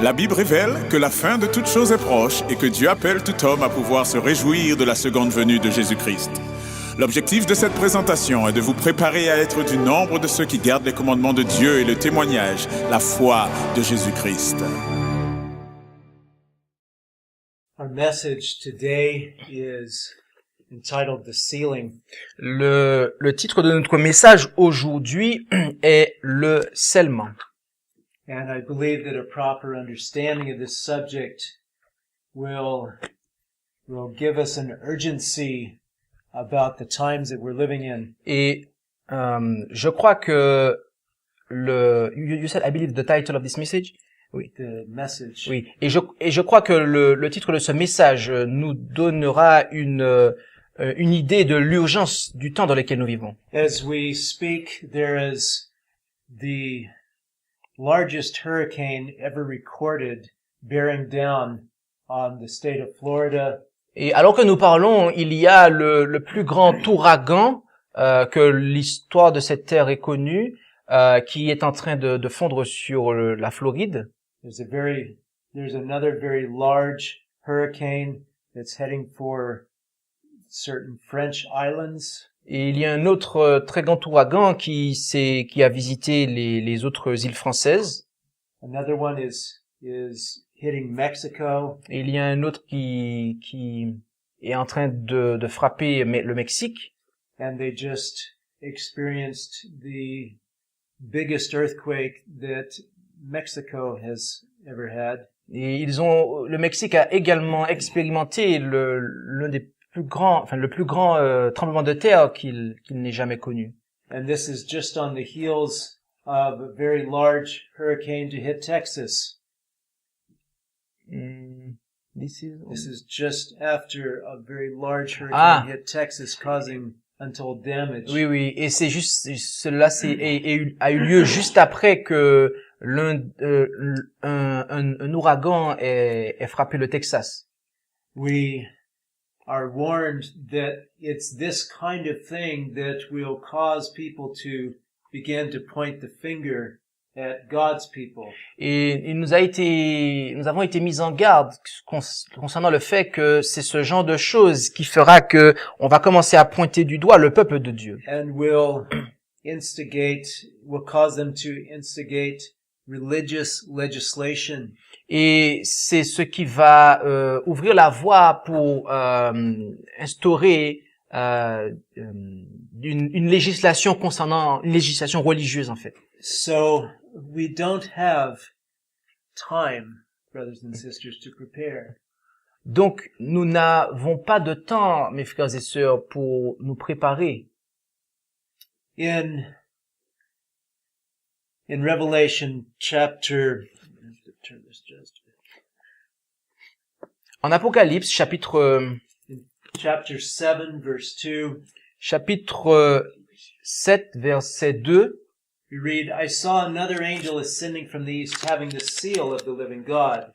La Bible révèle que la fin de toute chose est proche et que Dieu appelle tout homme à pouvoir se réjouir de la seconde venue de Jésus-Christ. L'objectif de cette présentation est de vous préparer à être du nombre de ceux qui gardent les commandements de Dieu et le témoignage, la foi de Jésus-Christ. Our message today is entitled The Sealing. Le titre de notre message aujourd'hui est le scellement. And I believe that a proper understanding of this subject will give us an urgency about the times that we're living in. Et je crois que you said, I believe the title of this message? Oui. The message. Oui. Et je crois que le titre de ce message nous donnera une idée de l'urgence du temps dans lequel nous vivons. As we speak, there is the largest hurricane ever recorded bearing down on the state of Florida. Et alors que nous parlons, il y a le plus grand ouragan que l'histoire de cette terre ait connu, qui est en train de fondre sur la Floride. There's another very large hurricane that's heading for certain French islands. Et il y a un autre très grand ouragan qui a visité les autres îles françaises. Another one is hitting Mexico. Et il y a un autre qui est en train de frapper le Mexique. And they just experienced the biggest earthquake that Mexico has ever had. Et le Mexique a également expérimenté le plus grand tremblement de terre qu'il n'ait jamais connu. And this is just on the heels of a very large hurricane to hit Texas. This is just after a very large hurricane hit Texas, causing untold damage. Oui, et c'est juste cela a eu lieu juste après que un ouragan ait frappé le Texas. We are warned that it's this kind of thing that will cause people to begin to point the finger at God's people. Et nous avons été mis en garde concernant le fait que c'est ce genre de choses qui fera que on va commencer à pointer du doigt le peuple de Dieu. And will cause them to instigate religious legislation. Et c'est ce qui va ouvrir la voie pour instaurer une législation religieuse en fait. So we don't have time, brothers and sisters, to prepare. Donc nous n'avons pas de temps, mes frères et sœurs, pour nous préparer. In Revelation chapter En Apocalypse, chapitre 7, verse 2, chapitre 7, verset 2, we read, I saw another angel ascending from the east, having the seal of the living God,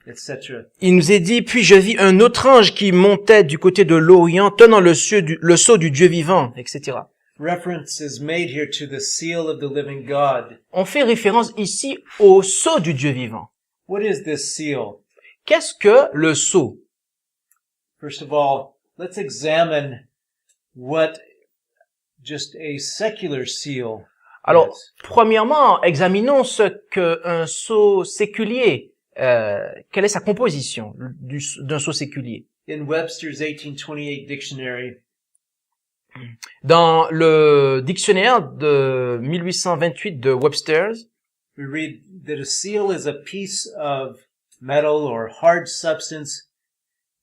etc. Il nous est dit, puis je vis un autre ange qui montait du côté de l'Orient, tenant le sceau du Dieu vivant, etc. Reference is made here to the seal of the living God. On fait référence ici au sceau du Dieu vivant. What is this seal? Qu'est-ce que le sceau? First of all, let's examine what just a secular seal Alors, is. premièrement, examinons ce qu'un sceau séculier, quelle est sa composition d'un sceau séculier. In Webster's 1828 dictionary, dans le dictionnaire de 1828 de Webster's, we read that a seal is a piece of metal or hard substance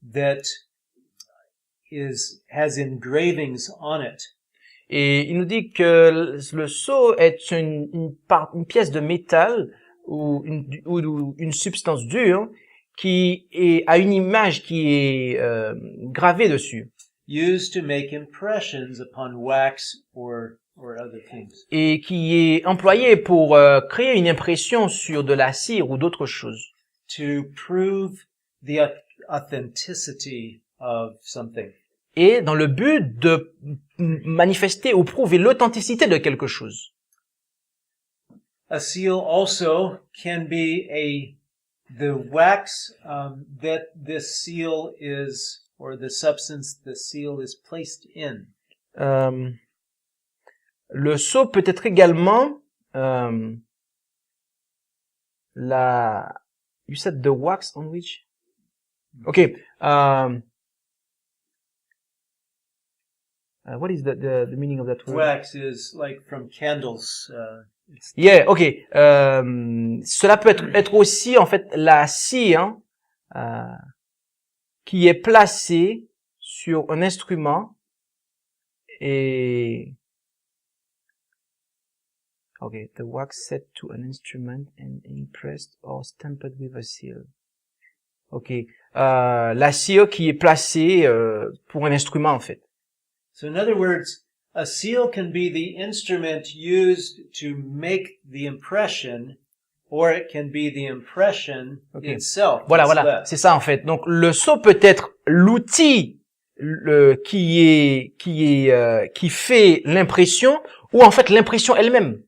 that has engravings on it. Et il nous dit que le sceau est une pièce de métal ou une substance dure qui a une image qui est gravée dessus. Used to make impressions upon wax or other things. Et qui est employé pour créer une impression sur de la cire ou d'autres choses. To prove the authenticity of something. Et dans le but de manifester ou prouver l'authenticité de quelque chose. A seal also can be the wax that this seal is, or the substance the seal is placed in. Le sceau peut être également you said the wax on which? Okay. What is the meaning of that word? Wax is like from candles. Yeah, okay. Cela peut être aussi en fait la cire qui est placée sur un instrument et okay, the wax set to an instrument and impressed or stamped with a seal. Okay, la cire qui est placée pour un instrument en fait. So in other words, a seal can be the instrument used to make the impression, or it can be the impression itself. Voilà, c'est ça en fait. Donc le sceau peut être l'outil qui fait l'impression, ou en fait l'impression elle-même.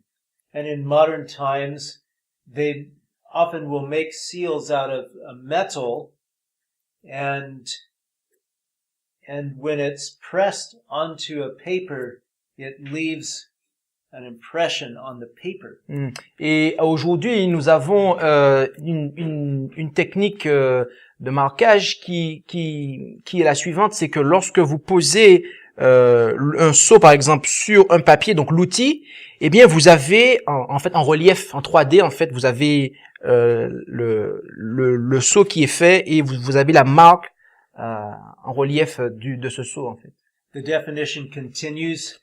And in modern times, they often will make seals out of metal, and when it's pressed onto a paper, it leaves an impression on the paper. Et aujourd'hui, nous avons une technique de marquage qui est la suivante, c'est que lorsque vous posez un sceau par exemple sur un papier, donc l'outil, eh bien vous avez en fait en relief, en 3D en fait, vous avez le sceau qui est fait et vous avez la marque en relief de ce sceau en fait. The definition continues,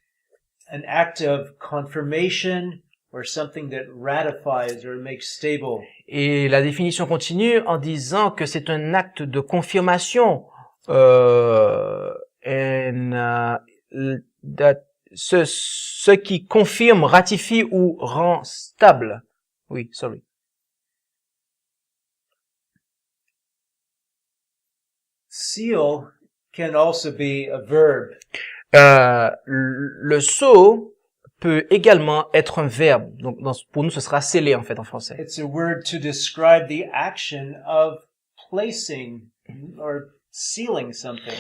an act of confirmation or something that ratifies or makes stable. Et la définition continue en disant que c'est un acte de confirmation ce qui confirme, ratifie ou rend stable. Oui, sorry. Seal can also be a verb. Le sceau peut également être un verbe. Donc, pour nous, ce sera sceller, en fait, en français. It's a word to describe the action of placing or sealing something.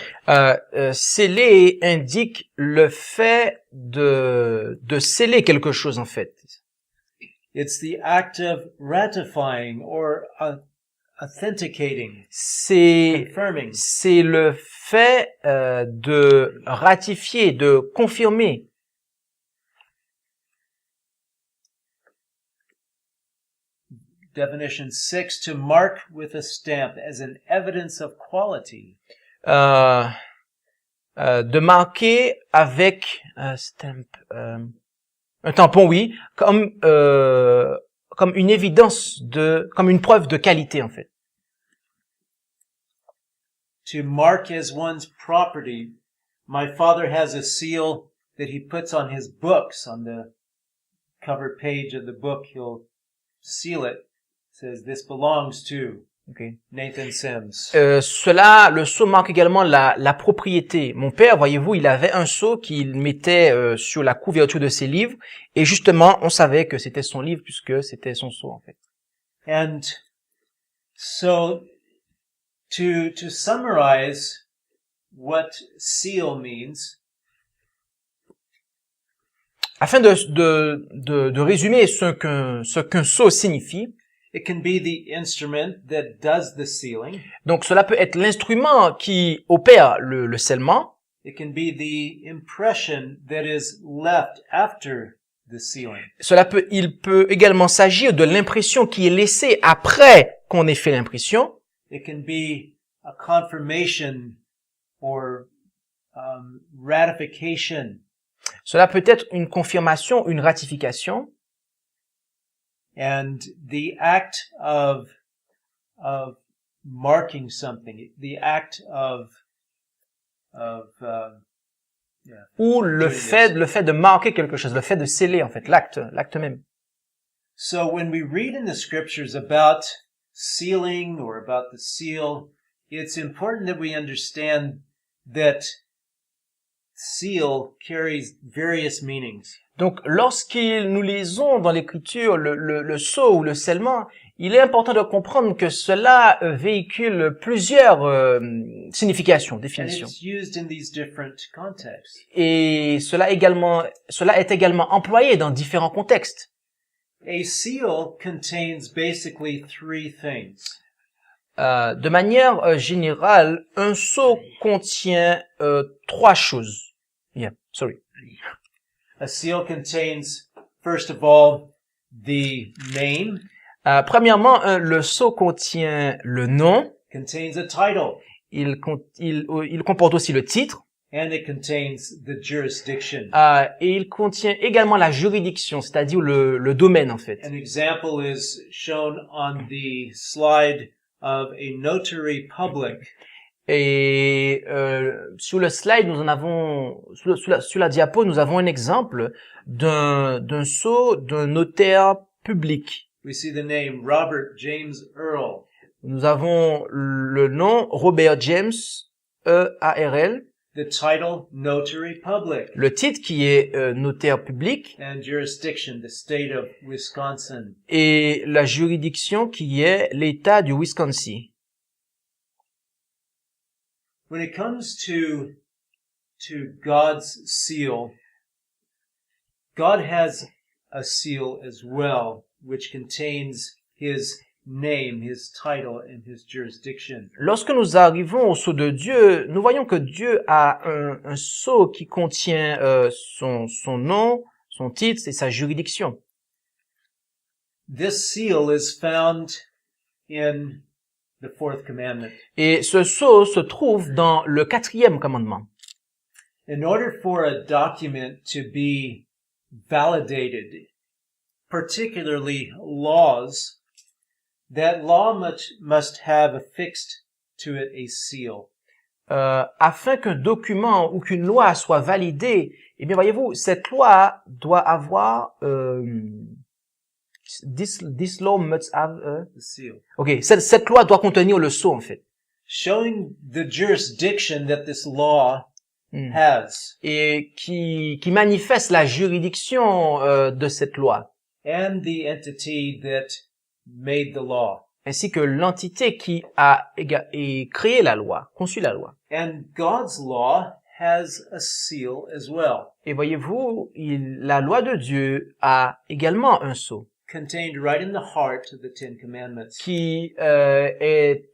Sceller indique le fait de sceller quelque chose, en fait. It's the act of ratifying or authenticating, confirming. C'est le fait de ratifier, de confirmer. Definition 6, to mark with a stamp as an evidence of quality. De marquer avec stamp, un tampon, oui, comme une évidence comme une preuve de qualité, en fait. To mark as one's property. My father has a seal that he puts on his books. On the cover page of the book, he'll seal it. It says, this belongs to Nathan Sims. Le sceau marque également la propriété. Mon père, voyez-vous, il avait un sceau qu'il mettait sur la couverture de ses livres, et justement, on savait que c'était son livre puisque c'était son sceau, en fait. And so, to summarize what seal means, afin de résumer ce qu'un sceau signifie, it can be the instrument that does the sealing. Donc cela peut être l'instrument qui opère le scellement. It can be the impression that is left after the sealing. Il peut également s'agir de l'impression qui est laissée après qu'on ait fait l'impression. It can be a confirmation or ratification. Cela peut être une confirmation, une ratification. And the act of marking something, the act ou le fait de marquer quelque chose, le fait de sceller, en fait, l'acte même. So when we read in the scriptures about sealing or about the seal, it's important that we understand that seal carries various meanings. Donc, lorsqu'ils nous lisons dans l'Écriture le sceau ou le scellement, il est important de comprendre que cela véhicule plusieurs significations, And définitions. it's used in these different contexts. Et cela est également employé dans différents contextes. A seal contains basically three things. De manière générale, un sceau contient trois choses. Yeah, sorry. A seal contains, first of all, the name, Premièrement, le sceau contient le nom. contains a title, Il comporte aussi le titre. and it contains the jurisdiction. Et il contient également la juridiction, c'est-à-dire le domaine en fait. An example is shown on the slide of a notary public. Et sur le slide, nous en avons sur la diapo, nous avons un exemple d'un sceau d'un notaire public. We see the name Robert James Earl. Nous avons le nom Robert James E-A-R-L, The title, Notary Public. le titre qui est notaire public And jurisdiction, the state of Wisconsin. et la juridiction qui est l'État du Wisconsin. When it comes to God's seal, God has a seal as well, which contains His name, His title, and His jurisdiction. Lorsque nous arrivons au sceau de Dieu, nous voyons que Dieu a un sceau qui contient son nom, son titre et sa juridiction. This seal is found in the fourth commandment. Et ce sceau se trouve dans le 4e commandement. In order for a document to be validated, particularly laws, that law must have affixed to it a seal. Afin qu'un document ou qu'une loi soit validée, eh bien voyez-vous, cette loi doit avoir this law must have The seal. OK, cette loi doit contenir le sceau en fait. Showing the jurisdiction that this law Mm. has, Et qui manifeste la juridiction de cette loi, and the entity that made the law. ainsi que l'entité qui a créé la loi, conçu la loi. And God's law has a seal as well, Et voyez-vous, la loi de Dieu a également un sceau contained right in the heart of the Ten Commandments. qui est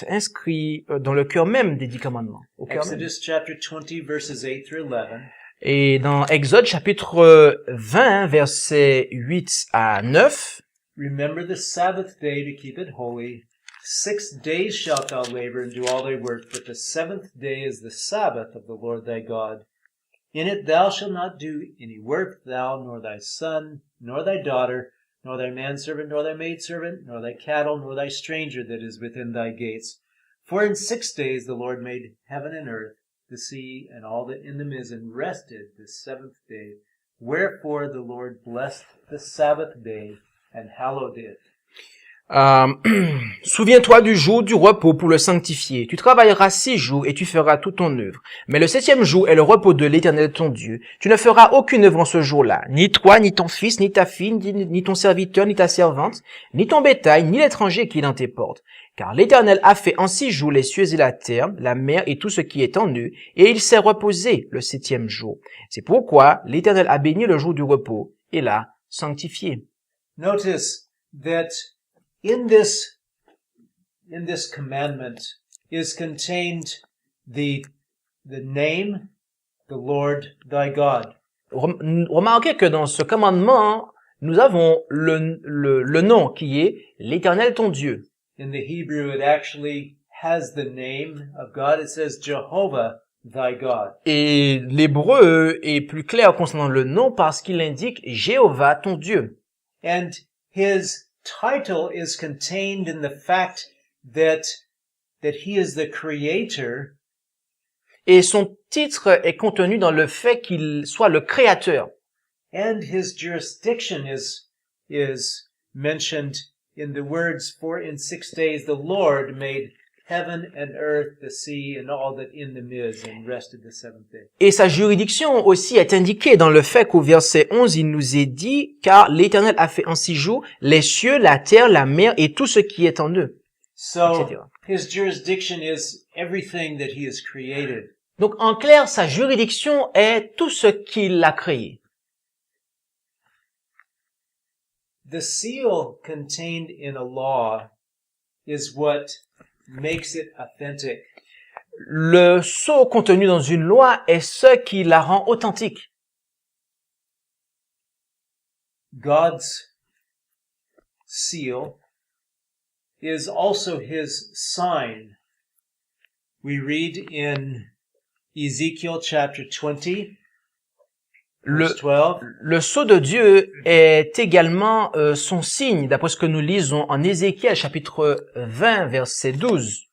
inscrit dans le cœur même des 10 commandements. Au cœur même. Exodus chapter 20 verses 8 through 11. Et dans Exode chapitre 20, versets 8 à 9, Remember the Sabbath day to keep it holy. 6 days shalt thou labor and do all thy work, but the seventh day is the Sabbath of the Lord thy God. In it thou shalt not do any work, thou, nor thy son, nor thy daughter, nor thy manservant, nor thy maidservant, nor thy cattle, nor thy stranger that is within thy gates. For in 6 days the Lord made heaven and earth, the sea, and all that in them is, and rested the seventh day. Wherefore the Lord blessed the Sabbath day and hallowed it. Souviens-toi du jour du repos pour le sanctifier. Tu travailleras 6 jours et tu feras toute ton œuvre. Mais le 7e jour est le repos de l'Éternel ton Dieu. Tu ne feras aucune œuvre en ce jour-là. Ni toi, ni ton fils, ni ta fille, ni ton serviteur, ni ta servante, ni ton bétail, ni l'étranger qui est dans tes portes. Car l'Éternel a fait en 6 jours les cieux et la terre, la mer et tout ce qui est en eux, et il s'est reposé le 7e jour. C'est pourquoi l'Éternel a béni le jour du repos et l'a sanctifié. Notice that in this commandment is contained the name, the Lord thy God. Remarquez que dans ce commandement, nous avons le nom qui est l'Éternel ton Dieu. In the Hebrew, it actually has the name of God. It says Jehovah thy God. Et l'hébreu est plus clair concernant le nom parce qu'il indique Jéhovah ton Dieu. And his title is contained in the fact that he is the creator, Et son titre est contenu dans le fait qu'il soit le créateur. and his jurisdiction is mentioned in the words, for in 6 days the Lord made heaven and earth, the sea, and all that in them is, and rested the seventh day. Et sa juridiction aussi est indiquée dans le fait qu'au verset 11, il nous est dit, car l'Éternel a fait en 6 jours les cieux, la terre, la mer et tout ce qui est en eux, So etc. his jurisdiction is everything that he has created. Donc en clair, sa juridiction est tout ce qu'il a créé. The seal contained in a law is what makes it authentic. Le sceau contenu dans une loi est ce qui la rend authentique. God's seal is also his sign. We read in Ezekiel chapter 20, verse 12. Le sceau de Dieu est également son signe, d'après ce que nous lisons en Ézéchiel chapitre 20, verset 12.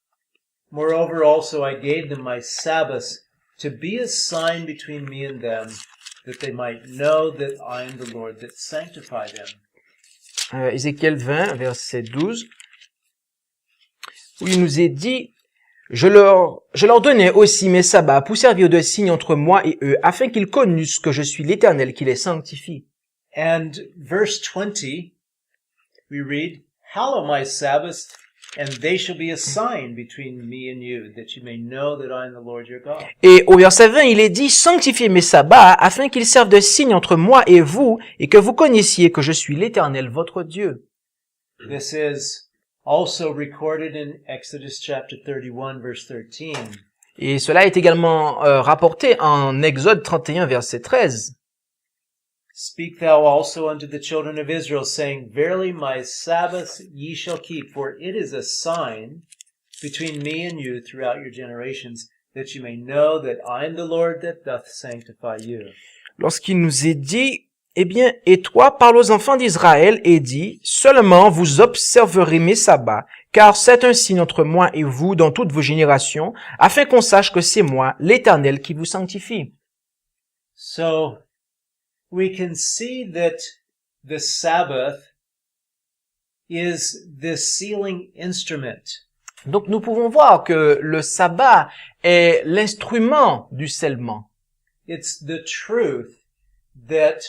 Moreover, also I gave them my Sabbaths to be a sign between me and them, that they might know that I am the Lord that sanctify them. Ézéchiel 20, verset 12, où il nous est dit, je leur donnais aussi mes sabbats pour servir de signe entre moi et eux, afin qu'ils connussent que je suis l'Éternel qui les sanctifie. And verse 20, we read, Hallow my Sabbaths, and they shall be a sign between me and you, that you may know that I am the Lord your God. Et au verset 20, il est dit, sanctifiez mes sabbats, afin qu'ils servent de signe entre moi et vous, et que vous connaissiez que je suis l'Éternel, votre Dieu. This is also recorded in Exodus chapter 31, verse 13. Et cela est également rapporté en Exode 31, verset 13. Speak thou also unto the children of Israel, saying, Verily my Sabbaths ye shall keep, for it is a sign between me and you throughout your generations, that you may know that I am the Lord that doth sanctify you. Lorsqu'il nous est dit, eh bien, et toi, parle aux enfants d'Israël et dis, seulement vous observerez mes sabbats, car c'est un signe entre moi et vous dans toutes vos générations, afin qu'on sache que c'est moi, l'Éternel, qui vous sanctifie. So, we can see that the Sabbath is the sealing instrument. Donc nous pouvons voir que le sabbat est l'instrument du scellement. It's the truth that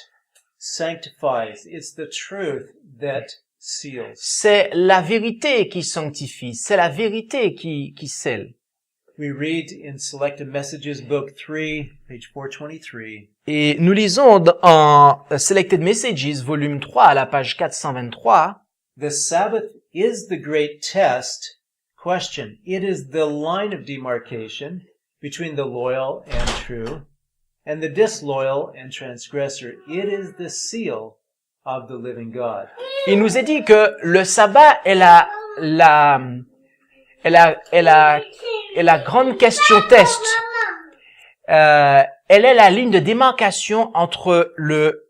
sanctifies. It's the truth that seals. C'est la vérité qui sanctifie, c'est la vérité qui scelle. We read in Selected Messages, Book 3, page 423. Et nous lisons en Selected Messages, volume 3, à la page 423, The Sabbath is the great test. Question. It is the line of demarcation between the loyal and true, and the disloyal and transgressor. It is the seal of the living God. il nous est dit que le sabbat est la grande question test. Elle est la ligne de démarcation entre le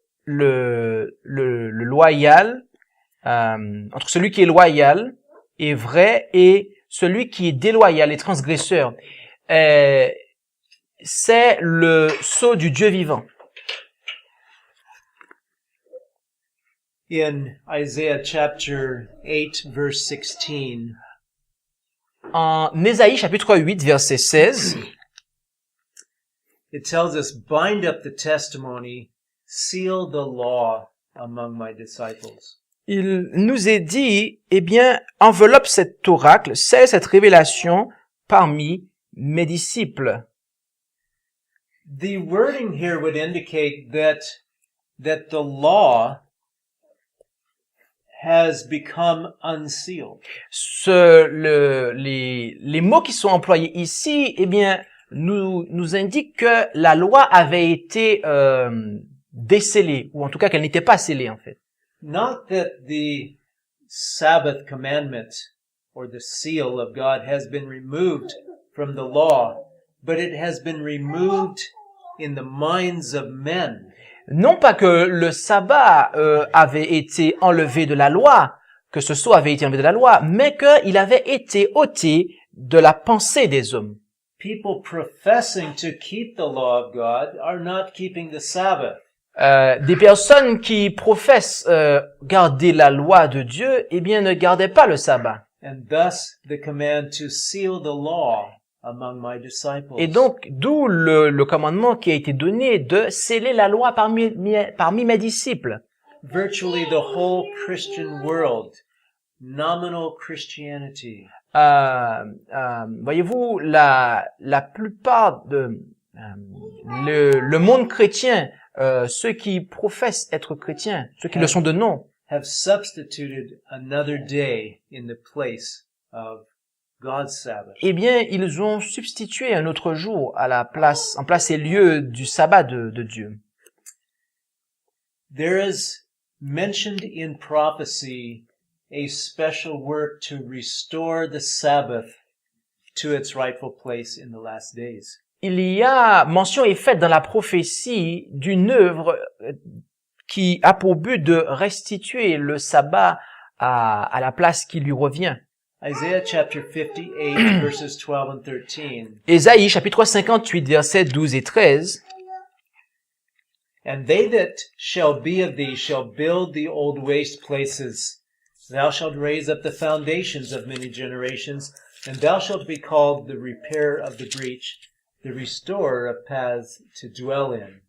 loyal, entre celui qui est loyal et vrai et celui qui est déloyal et transgresseur. C'est le sceau du Dieu vivant. In Isaiah chapter 8, verse 16, En Ésaïe chapitre 8 verset 16, it tells us, Bind up the testimony, seal the law among my disciples. il nous est dit, eh bien, enveloppe cet oracle, scelle cette révélation parmi mes disciples. The wording here would indicate that the law has become unsealed. Les mots qui sont employés ici, eh bien, nous indiquent que la loi avait été décellée, ou en tout cas qu'elle n'était pas scellée en fait. Not that the Sabbath commandment or the seal of God has been removed from the law, but it has been removed in the minds of men. Non pas que le sabbat avait été enlevé de la loi, que ce sceau avait été enlevé de la loi, mais qu'il avait été ôté de la pensée des hommes. People professing to keep the law of God are not keeping the Sabbath. Des personnes qui professent garder la loi de Dieu, eh bien, ne gardaient pas le sabbat. and thus the command to seal the law among my disciples. Et donc, d'où le commandement qui a été donné de sceller la loi parmi mes disciples. Virtually the whole Christian world, nominal Christianity, Voyez-vous, la plupart de le monde chrétien, ceux qui professent être chrétiens, ceux qui le sont de nom, have substituted another day in the place of God's Sabbath. eh bien, ils ont substitué un autre jour en place et lieu du sabbat de Dieu. There is mentioned in prophecy a special work to restore the Sabbath to its rightful place in the last days. Il y a mention est faite dans la prophétie d'une œuvre qui a pour but de restituer le sabbat à la place qui lui revient. Isaiah chapter 58 verses 12 and 13. Ésaïe chapitre 58 versets 12 et 13. And they that shall be of thee shall build the old waste places. Thou shalt raise up the foundations of many generations, and thou shalt be called the repairer of the breach, the restorer of paths to dwell in.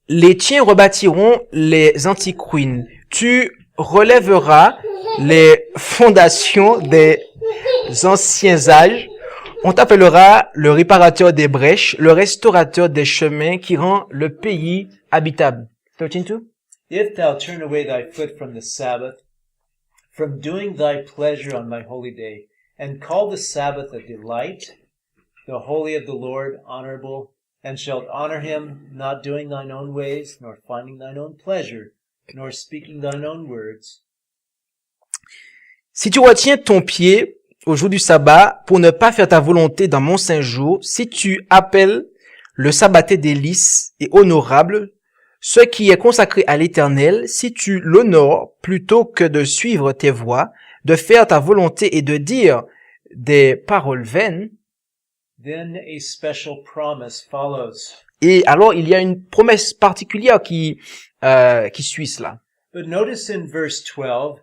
Les tiens rebâtiront les antiques ruines. Tu relèveras les fondations des anciens âges. On t'appellera le réparateur des brèches, le restaurateur des chemins qui rend le pays habitable. 13:2. If thou turn away thy foot from the Sabbath, from doing thy pleasure on my holy day, and call the Sabbath a delight, the holy of the Lord honorable, and shalt honor him, not doing thine own ways, nor finding thine own pleasure, nor speaking thine own words. Si tu retiens ton pied au jour du sabbat pour ne pas faire ta volonté dans mon saint jour, si tu appelles le sabbaté délice et honorable, ce qui est consacré à l'Éternel, si tu l'honores plutôt que de suivre tes voies, de faire ta volonté et de dire des paroles vaines, Then a special promise follows. et alors il y a une promesse particulière qui suit cela. But notice in verse 12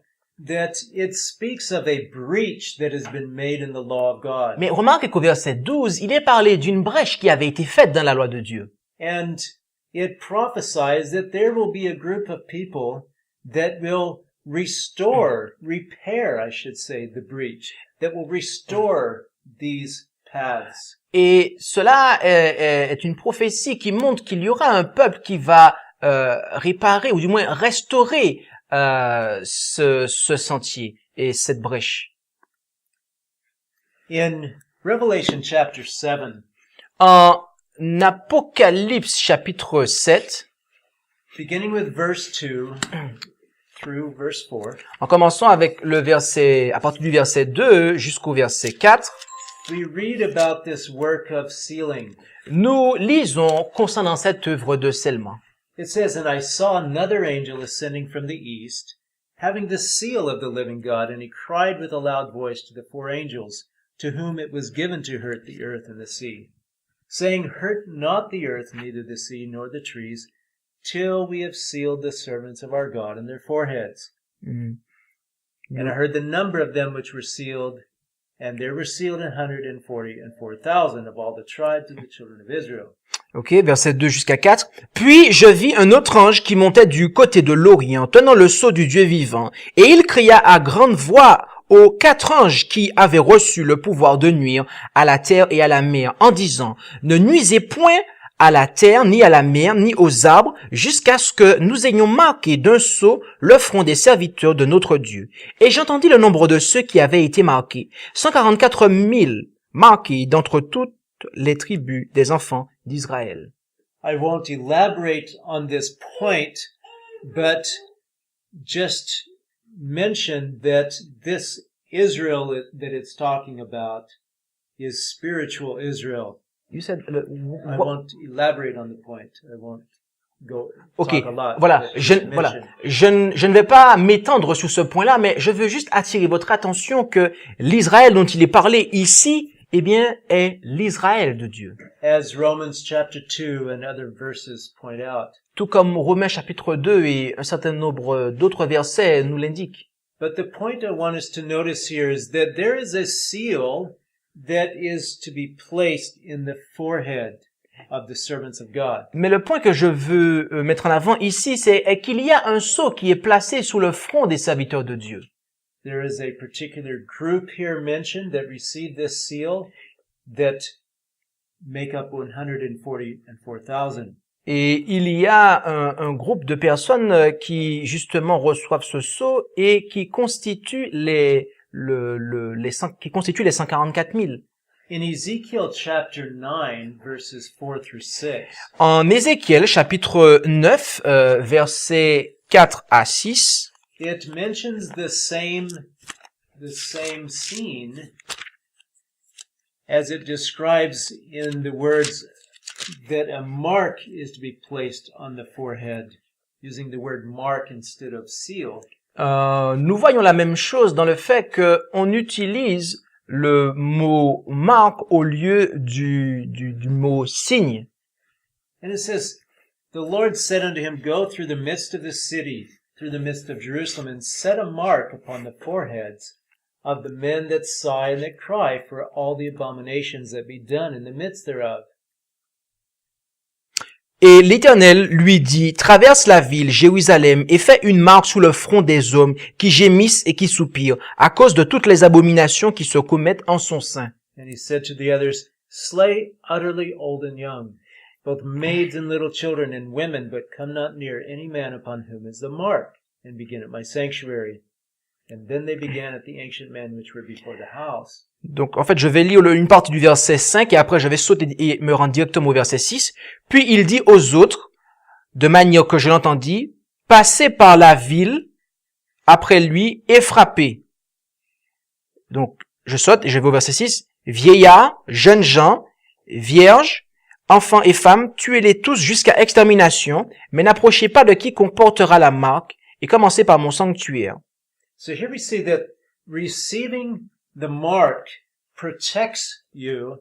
that it speaks of a breach that has been made in the law of God. Mais remarquez qu'au verset 12, il est parlé d'une brèche qui avait été faite dans la loi de Dieu. And it prophesies that there will be a group of people that will repair, I should say, the breach, that will restore these paths. Et cela est une prophétie qui montre qu'il y aura un peuple qui va réparer, ou du moins restaurer ce sentier et cette brèche. In Revelation chapter 7, En Apocalypse chapitre 7, beginning with verse 2 through verse 4, en commençant avec à partir du verset 2 jusqu'au verset 4, we read about this work of sealing. nous lisons concernant cette œuvre de scellement. It says, And I saw another angel ascending from the east, having the seal of the living God, and he cried with a loud voice to the four angels, to whom it was given to hurt the earth and the sea, saying, Hurt not the earth, neither the sea, nor the trees, till we have sealed the servants of our God in their foreheads. Mhm. And I heard the number of them which were sealed, and there were sealed 144,000 of all the tribes of the children of Israel. Ok, verset 2 jusqu'à 4. Puis je vis un autre ange qui montait du côté de l'Orient, tenant le sceau du Dieu vivant. Et il cria à grande voix aux 4 anges qui avaient reçu le pouvoir de nuire à la terre et à la mer, en disant, ne nuisez point à la terre, ni à la mer, ni aux arbres, jusqu'à ce que nous ayons marqué d'un sceau le front des serviteurs de notre Dieu. Et j'entendis le nombre de ceux qui avaient été marqués, 144 000 marqués d'entre toutes les tribus des enfants d'Israël. I won't elaborate on this point, but just mention that this Israel that it's talking about is spiritual Israel. You said, I won't elaborate on the point. I won't go Ok, talk a lot. voilà, but just mention. je ne vais pas m'étendre sur ce point-là, mais je veux juste attirer votre attention que l'Israël dont il est parlé ici, eh bien, est l'Israël de Dieu. As Romans chapter 2 and other verses point out. Tout comme Romains chapitre 2 et un certain nombre d'autres versets nous l'indiquent. But the point I want us to notice here is that there is a seal that is to be placed in the forehead of the servants of God. Mais le point que je veux mettre en avant ici, c'est qu'il y a un sceau qui est placé sous le front des serviteurs de Dieu. There is a particular group here mentioned that received this seal that make up 144,000. Et il y a un groupe de personnes qui justement reçoivent ce sceau et qui constituent les 144 000. In Ezekiel chapter 9, verses 4 through 6, En Ézéchiel, chapitre 9, versets 4 à 6, it mentions the same scene as it describes in the words that a mark is to be placed on the forehead, using the word mark instead of seal. nous voyons la même chose dans le fait qu'on utilise le mot marque au lieu du mot signe. And it says, "The Lord said unto him, Go through the midst of the city, through the midst of Jerusalem, and set a mark upon the foreheads of the men that sigh and that cry for all the abominations that be done in the midst thereof." Et l'Éternel lui dit, traverse la ville, Jérusalem, et fais une marque sous le front des hommes qui gémissent et qui soupirent, à cause de toutes les abominations qui se commettent en son sein. And he said to the others, Slay utterly old and young, both maids and little children and women, but come not near any man upon whom is the mark, and begin at my sanctuary. And then they began at the ancient men which were before the house. Donc, en fait, je vais lire une partie du verset 5 et après je vais sauter et me rendre directement au verset 6. Puis il dit aux autres, de manière que je l'entendis, passez par la ville après lui et frappez. Donc, je saute et je vais au verset 6. Vieillards, jeunes gens, vierges, enfants et femmes, tuez-les tous jusqu'à extermination, mais n'approchez pas de quiconque portera la marque et commencez par mon sanctuaire. So here we see that receiving the mark protects you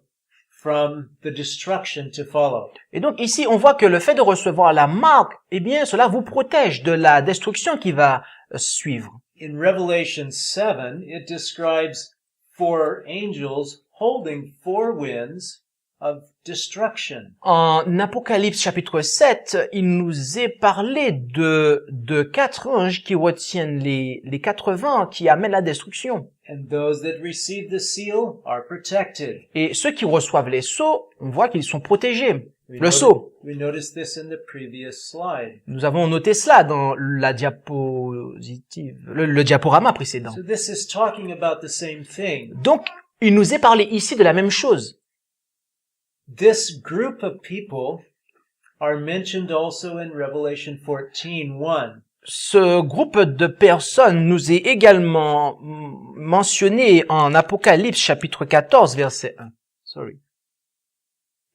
from the destruction to follow. Et donc ici, on voit que le fait de recevoir la marque, eh bien, cela vous protège de la destruction qui va suivre. In Revelation 7, it describes 4 angels holding 4 winds of destruction. En Apocalypse chapitre 7, il nous est parlé de 4 anges qui retiennent les 4 vents qui amènent la destruction. And those that receive the seal are protected. Et ceux qui reçoivent les sceaux, on voit qu'ils sont protégés. We Le noti- sceau. We noticed this in the previous slide. Nous avons noté cela dans la diapositive, le diaporama précédent. So this is talking about the same thing. Donc, il nous est parlé ici de la même chose. This group of people are mentioned also in Revelation 14:1. Ce groupe de personnes nous est également mentionné en Apocalypse chapitre 14 verset 1. Sorry.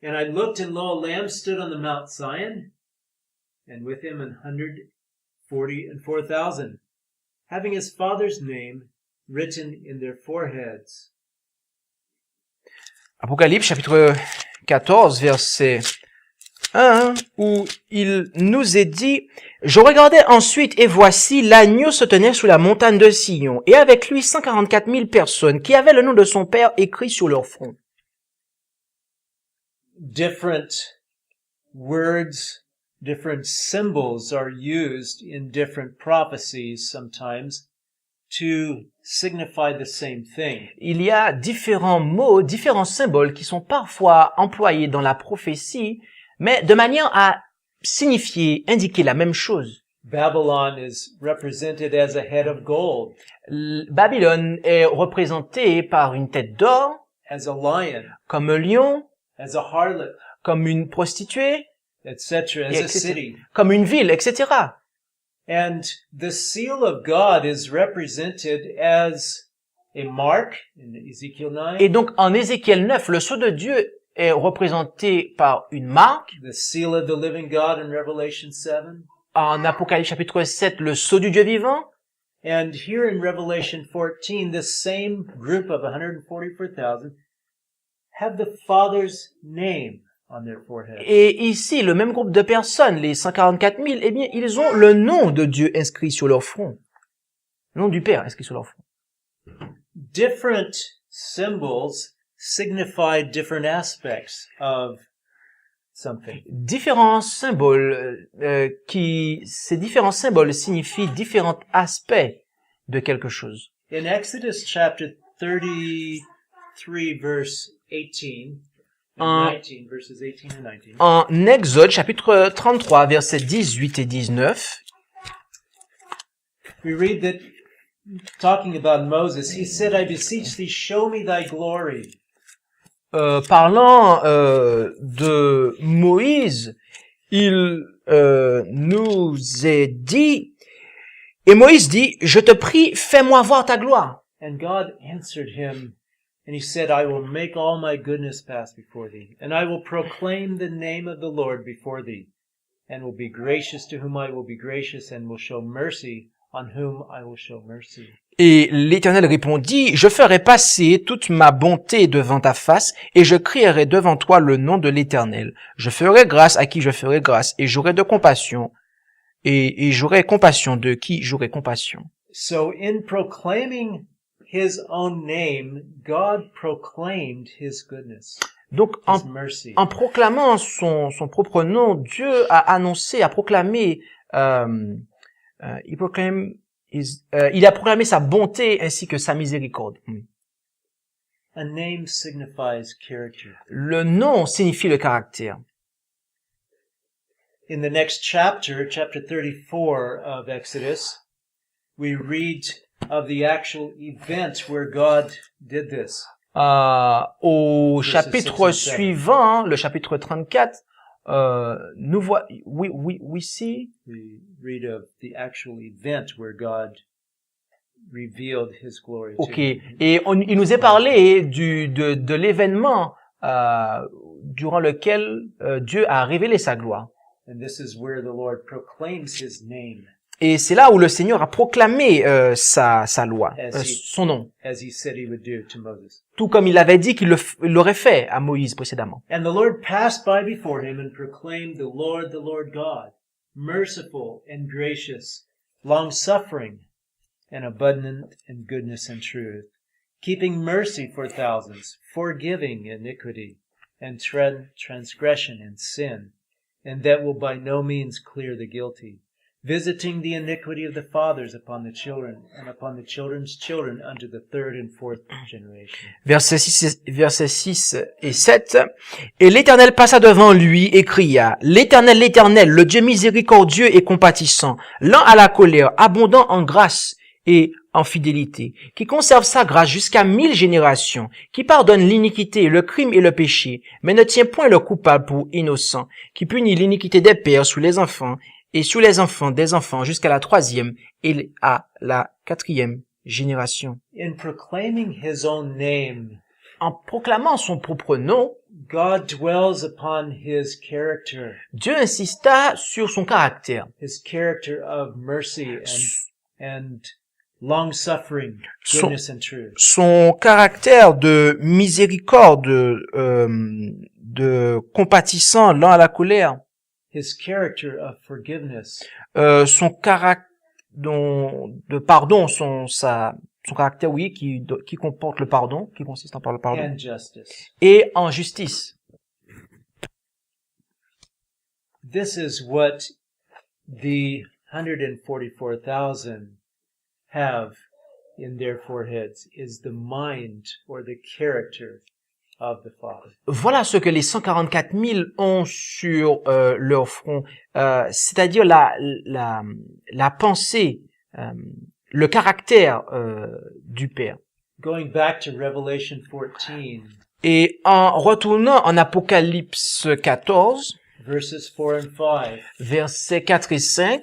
And I looked, and lo, a lamb stood on the Mount Zion, and with him 144,000, having his father's name written in their foreheads. Apocalypse chapitre 14 verset 1 où il nous est dit « Je regardais ensuite et voici l'agneau se tenait sous la montagne de Sion et avec lui 144 000 personnes qui avaient le nom de son père écrit sur leur front. » Different words, different symbols are used in different prophecies sometimes to signify the same thing. Il y a différents mots, différents symboles qui sont parfois employés dans la prophétie, mais de manière à signifier, indiquer la même chose. Babylon is represented as a head of gold, Babylone est représentée par une tête d'or, as a lion, comme un lion, as a harlot, comme une prostituée, etc., as a etc. city. comme une ville, etc. And the seal of God is represented as a mark in Ezekiel 9, Et donc, en Ézéchiel 9, le sceau de Dieu est représenté par une marque. the seal of the living God in Revelation 7, En Apocalypse chapitre 7, le sceau du Dieu vivant. and here in Revelation 14, the same group of 144,000 have the Father's name on their forehead. Et ici, le même groupe de personnes, les 144 000, eh bien, ils ont le nom de Dieu inscrit sur leur front. Le nom du Père inscrit sur leur front. Different symbols signify different aspects of something. Différents symboles ces différents symboles signifient différents aspects de quelque chose. In Exodus chapter 33 verse 18 and 19, verses 18 and 19. En Exode chapitre 33 versets 18 et 19, We read that, talking about Moses, he said, I beseech thee, show me thy glory. parlant de Moïse, il nous est dit, et Moïse dit, je te prie, fais-moi voir ta gloire. And God answered him, and he said, I will make all my goodness pass before thee, and I will proclaim the name of the Lord before thee, and will be gracious to whom I will be gracious, and will show mercy on whom I will show mercy. Et l'Éternel répondit, je ferai passer toute ma bonté devant ta face, et je crierai devant toi le nom de l'Éternel. Je ferai grâce à qui je ferai grâce, et j'aurai de compassion, et j'aurai compassion de qui j'aurai compassion. So in proclaiming his own name, God proclaimed his goodness, Donc, his mercy. en proclamant son propre nom, Dieu a annoncé, a proclamé, il a proclamé sa bonté ainsi que sa miséricorde. A name signifies character. Le nom signifie le caractère. In the next chapter, chapter 34 of Exodus, we read of the actual event where God did this. Au Verses chapitre 6 and 7. suivant, le chapitre 34, we see, We read of the actual event where God revealed his glory to ok, him. et il nous est parlé de l'événement durant lequel Dieu a révélé sa gloire. And this is where the Lord proclaims his name, Et c'est là où le Seigneur a proclamé sa loi, son nom, as he said he would do to Moses. tout comme il avait dit qu'il l'aurait fait à Moïse précédemment. And the Lord passed by before him and proclaimed, the Lord God, merciful and gracious, long-suffering, and abundant in goodness and truth, keeping mercy for thousands, forgiving iniquity and transgression and sin, and that will by no means clear the guilty, visiting the iniquity of the fathers upon the children, and upon the children's children unto the third and fourth generation. Versets 6 et 7. Et l'Éternel passa devant lui et cria, l'Éternel, le Dieu miséricordieux et compatissant, lent à la colère, abondant en grâce et en fidélité, qui conserve sa grâce jusqu'à 1000 générations, qui pardonne l'iniquité, le crime et le péché, mais ne tient point le coupable pour innocent, qui punit l'iniquité des pères sous les enfants, et sous les enfants des enfants jusqu'à la 3e et à la 4e génération. In proclaiming his own name, En proclamant son propre nom, God dwells upon his character Dieu insista sur son caractère, of mercy and long-suffering, Son- goodness and truth. son caractère de miséricorde, de compatissant, lent à la colère, His character of forgiveness son caractère de pardon, son caractère, oui, qui comporte le pardon, qui consiste en le pardon, and justice. et en justice. This is what the 144,000 have in their foreheads, is the mind or the character of the Father. Voilà ce que les 144 000 ont sur leur front, c'est-à-dire la pensée, le caractère du Père. Going back to Revelation 14, Et en retournant en Apocalypse 14, verses 4 and 5, versets 4 et 5,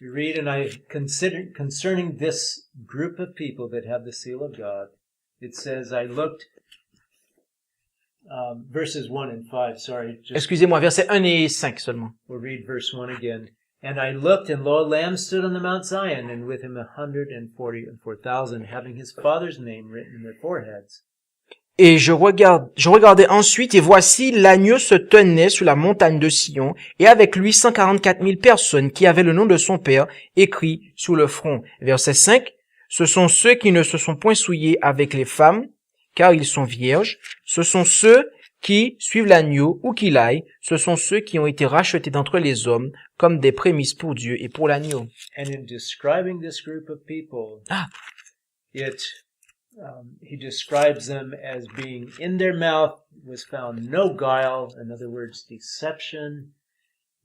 we read, and I consider concerning this group of people that have the seal of God, it says, I looked, verses 1 and 5, sorry, just excusez-moi, versets 1 et 5 seulement. we'll read verse 1 again. And I looked, and lo, a Lamb stood on the Mount Zion, and with him 144,000, having his Father's name written in their foreheads. Et je regardais ensuite, et voici, l'agneau se tenait sur la montagne de Sion, et avec lui 144 000 personnes qui avaient le nom de son Père écrit sur le front. Verset 5. Ce sont ceux qui ne se sont point souillés avec les femmes, car ils sont vierges. Ce sont ceux qui suivent l'agneau où qu'il aille. Ce sont ceux qui ont été rachetés d'entre les hommes comme des prémices pour Dieu et pour l'agneau. And in describing this group of people, Ah. he describes them as being in their mouth was found no guile, in other words, deception.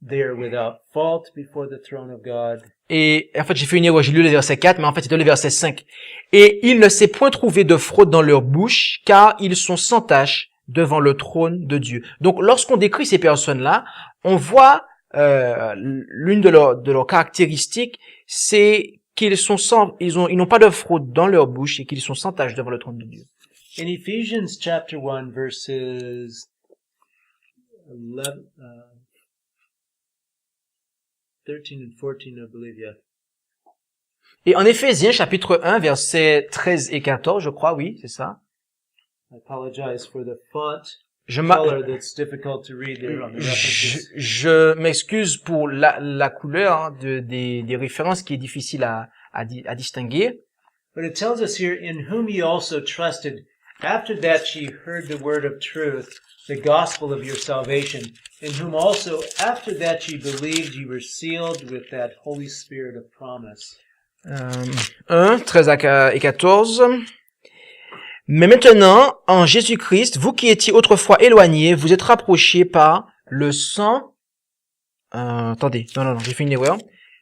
They are without fault before the throne of God. Et en fait, j'ai fait une erreur, j'ai lu le verset 4, mais en fait, c'était le verset 5. Et il ne s'est point trouvé de fraude dans leur bouche, car ils sont sans tache devant le trône de Dieu. Donc, lorsqu'on décrit ces personnes-là, on voit l'une de leurs caractéristiques, c'est qu'ils ils n'ont pas de fraude dans leur bouche et qu'ils sont sans tache devant le trône de Dieu. In Ephesians chapter 1, verses 13 and 14, I believe, yeah. Et en Éphésiens, chapitre 1, versets 13 et 14, je crois, oui, c'est ça. I apologize for the font Je color that's difficult to read there on the references. je m'excuse pour la couleur hein, des références qui est difficile à distinguer. But it tells us here, in whom ye also trusted, after that ye heard the word of truth, the gospel of your salvation, in whom also after that ye believed, ye were sealed with that Holy Spirit of promise. 1, 13 et 14. Mais maintenant, en Jésus-Christ, vous qui étiez autrefois éloignés, vous êtes rapprochés par le sang... attendez, non, j'ai fait une erreur.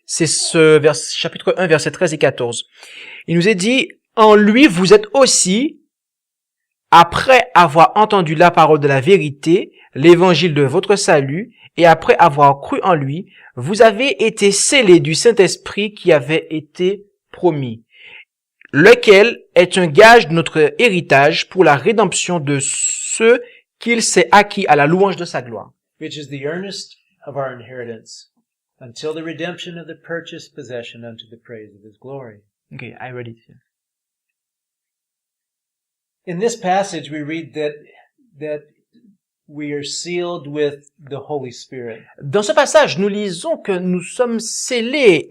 C'est chapitre 1, versets 13 et 14. Il nous est dit, en lui, vous êtes aussi, après avoir entendu la parole de la vérité, l'évangile de votre salut, et après avoir cru en lui, vous avez été scellés du Saint-Esprit qui avait été promis, lequel est un gage de notre héritage pour la rédemption de ceux qu'il s'est acquis à la louange de sa gloire. Which is the earnest of our inheritance, until the redemption of the purchased possession unto the praise of his glory. Okay, I read it. In this passage we read that we are sealed with the Holy Spirit. Dans ce passage, nous lisons que nous sommes scellés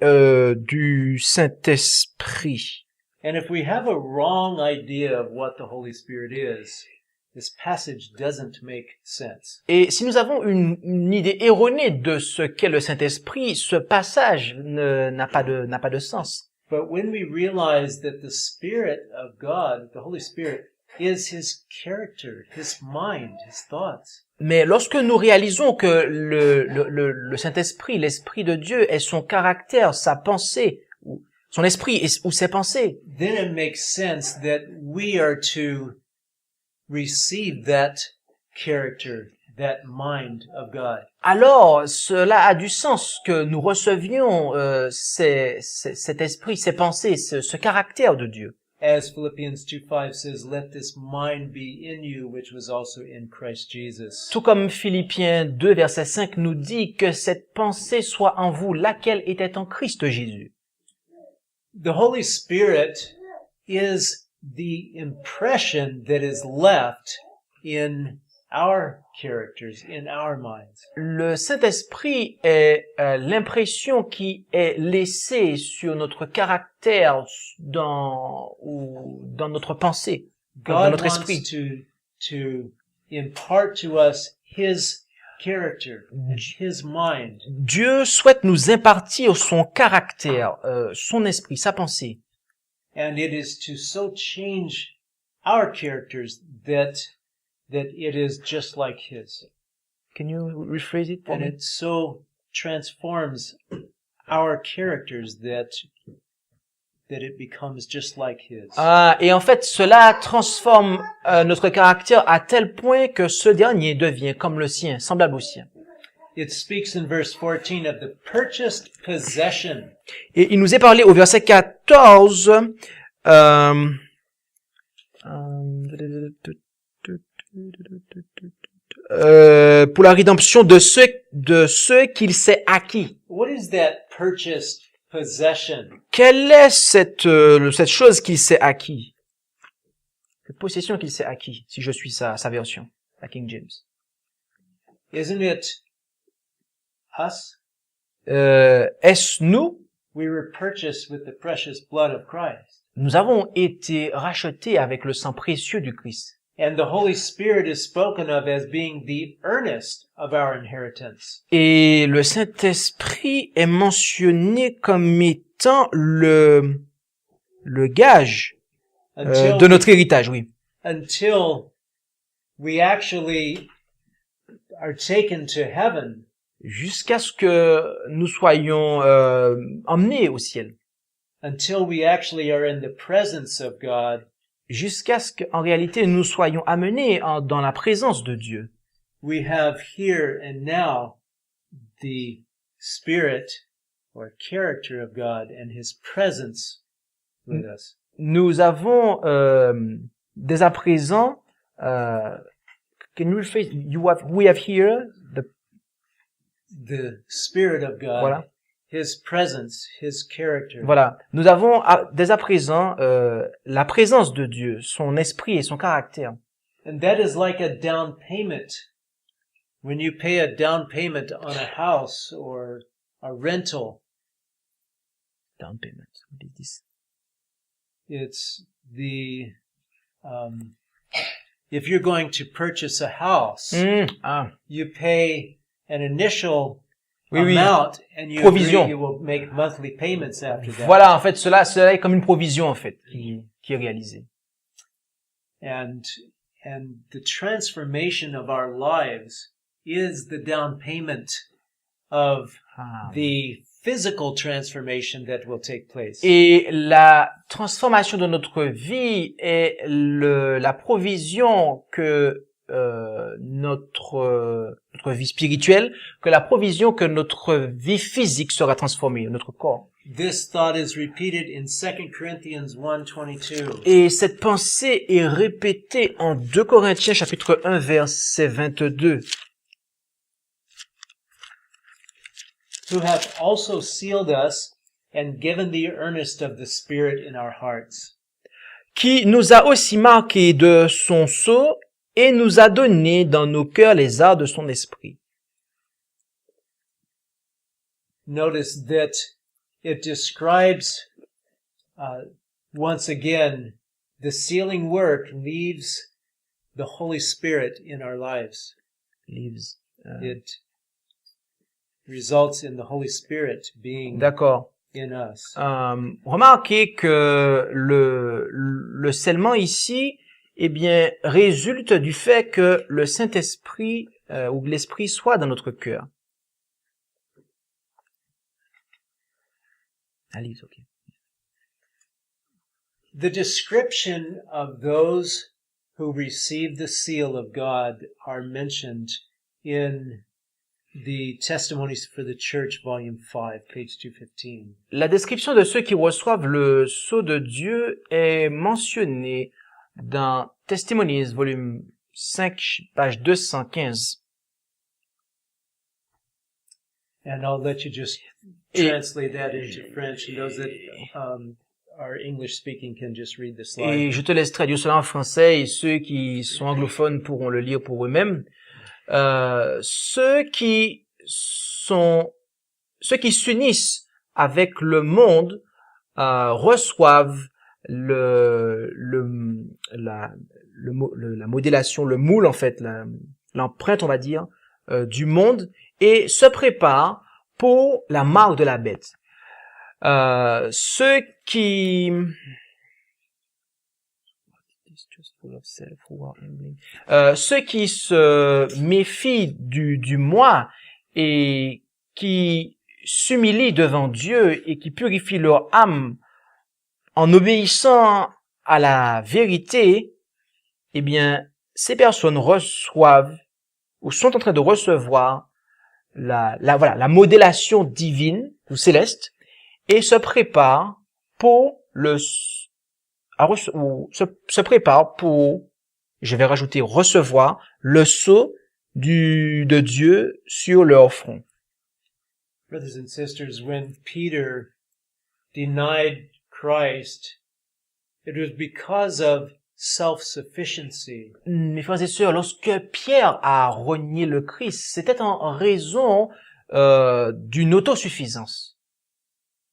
du Saint-Esprit. And if we have a wrong idea of what the Holy Spirit is, this passage doesn't make sense. Et si nous avons une idée erronée de ce qu'est le Saint-Esprit, ce passage n'a pas de sens. But when we realize that the Spirit of God, the Holy Spirit, is His character, His mind, His thoughts. Mais lorsque nous réalisons que le Saint-Esprit, l'Esprit de Dieu est son caractère, sa pensée, son esprit ou ses pensées, then it makes sense that we are to receive that character, that mind of God. alors cela a du sens que nous recevions cet esprit, ces pensées, ce caractère de Dieu. As Philippians 2:5 says, let this mind be in you, which was also in Christ Jesus. Tout comme Philippiens 2, verset 5 nous dit que cette pensée soit en vous, laquelle était en Christ Jésus. The Holy Spirit is the impression that is left in our characters, in our minds. Le Saint-Esprit est l'impression qui est laissée sur notre caractère, dans notre pensée, dans God notre wants esprit. to impart to us His character, His mind. Dieu souhaite nous impartir son caractère, son esprit, sa pensée. And it is to so change our characters that it is just like His. Can you rephrase it for And me? it so transforms our characters that it becomes just like His. Et en fait, cela transforme notre caractère à tel point que ce dernier devient comme le sien, semblable au sien. It speaks in verse 14 of the purchased possession. Et il nous est parlé au verset 14 pour la rédemption de ceux qu'il s'est acquis. What is that purchased possession? Quelle est cette chose qu'il s'est acquis? Cette possession qu'il s'est acquis, si je suis sa version, la King James. Isn't it us? Est-ce nous? We were purchased with the precious blood of Christ. nous avons été rachetés avec le sang précieux du Christ. And the Holy Spirit is spoken of as being the earnest of our inheritance. Et le Saint-Esprit est mentionné comme étant le gage de notre héritage, oui. Until we actually are taken to heaven, Jusqu'à ce que nous soyons emmenés au ciel. until we actually are in the presence of God, Jusqu'à ce qu'en réalité nous soyons amenés dans la présence de Dieu. we have here and now the Spirit or character of God and His presence with us. Nous avons dès à présent, can you rephrase? We have here The Spirit of God, Voilà. His presence, His character. Voilà. Nous avons dès à présent la présence de Dieu, son esprit et son caractère. And that is like a down payment. When you pay a down payment on a house or a rental, Down payment. What is this? it's if you're going to purchase a house, you pay an initial Oui, oui. amount and you Provision. agree you will make monthly payments after that. Voilà, en fait, cela est comme une provision, en fait, qui est réalisée. And the transformation of our lives is the down payment of the physical transformation that will take place. Et la transformation de notre vie est la provision que notre vie spirituelle, que la provision que notre vie physique sera transformée, notre corps. This thought is repeated in 2 Corinthians 1:22. Et cette pensée est répétée en 2 Corinthiens chapitre 1 verset 22. Who hath also sealed us and given the earnest of the Spirit in our hearts. Qui nous a aussi marqués de son sceau et nous a donné dans nos cœurs les arts de son esprit. Notice that it describes, once again, the sealing work leaves the Holy Spirit in our lives. It results in the Holy Spirit being D'accord. in us. Remarquez que le scellement ici, eh bien, résulte du fait que le Saint-Esprit ou l'Esprit soit dans notre cœur. Allez, ok. The description of those who receive the seal of God are mentioned in the Testimonies for the Church, Volume 5, page 215. La description de ceux qui reçoivent le sceau de Dieu est mentionnée dans Testimonies, volume 5, page 215. And I'll let you just translate that into French, and those that are English speaking can just read the slide. Et je te laisse traduire cela en français, et ceux qui sont anglophones pourront le lire pour eux-mêmes. Ceux qui s'unissent avec le monde reçoivent la modélation, le moule en fait, l'empreinte on va dire du monde, et se préparent pour la marque de la bête. Ceux qui se méfient du moi et qui s'humilient devant Dieu et qui purifient leur âme en obéissant à la vérité, eh bien, ces personnes reçoivent ou sont en train de recevoir la modélation divine ou céleste et se préparent pour se prépare pour, je vais rajouter, recevoir le sceau de Dieu sur leur front. Brothers and sisters, when Peter denied Christ, it was because of self-sufficiency. Mes frères et sœurs, lorsque Pierre a renié le Christ, c'était en raison d'une autosuffisance.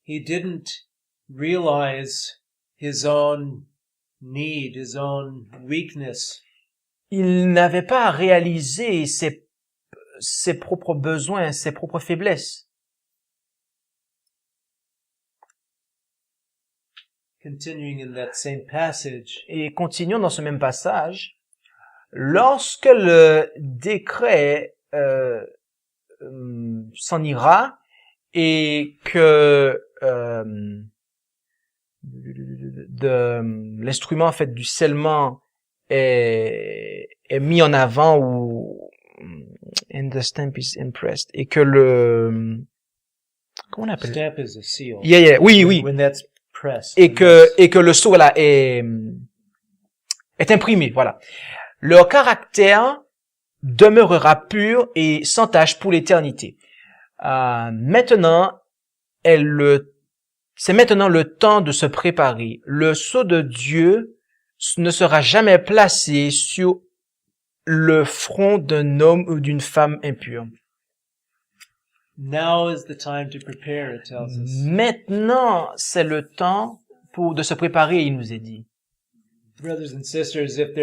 He didn't realize his own need, his own weakness. Il n'avait pas à réaliser ses propres besoins, ses propres faiblesses. Continuing in that same passage, Et continuons dans ce même passage. Lorsque le décret s'en ira et que l'instrument en fait du scellement est mis en avant ou and the stamp is impressed et que comment on appelle stamp is a seal. oui When that's pressed. et que le sceau voilà est imprimé, voilà. Leur caractère demeurera pur et sans tache pour l'éternité. Maintenant, c'est maintenant le temps de se préparer. Le sceau de Dieu ne sera jamais placé sur le front d'un homme ou d'une femme impure. Now is the time to prepare, it tells us. Maintenant, c'est le temps de se préparer, il nous est dit. Brothers and sisters, if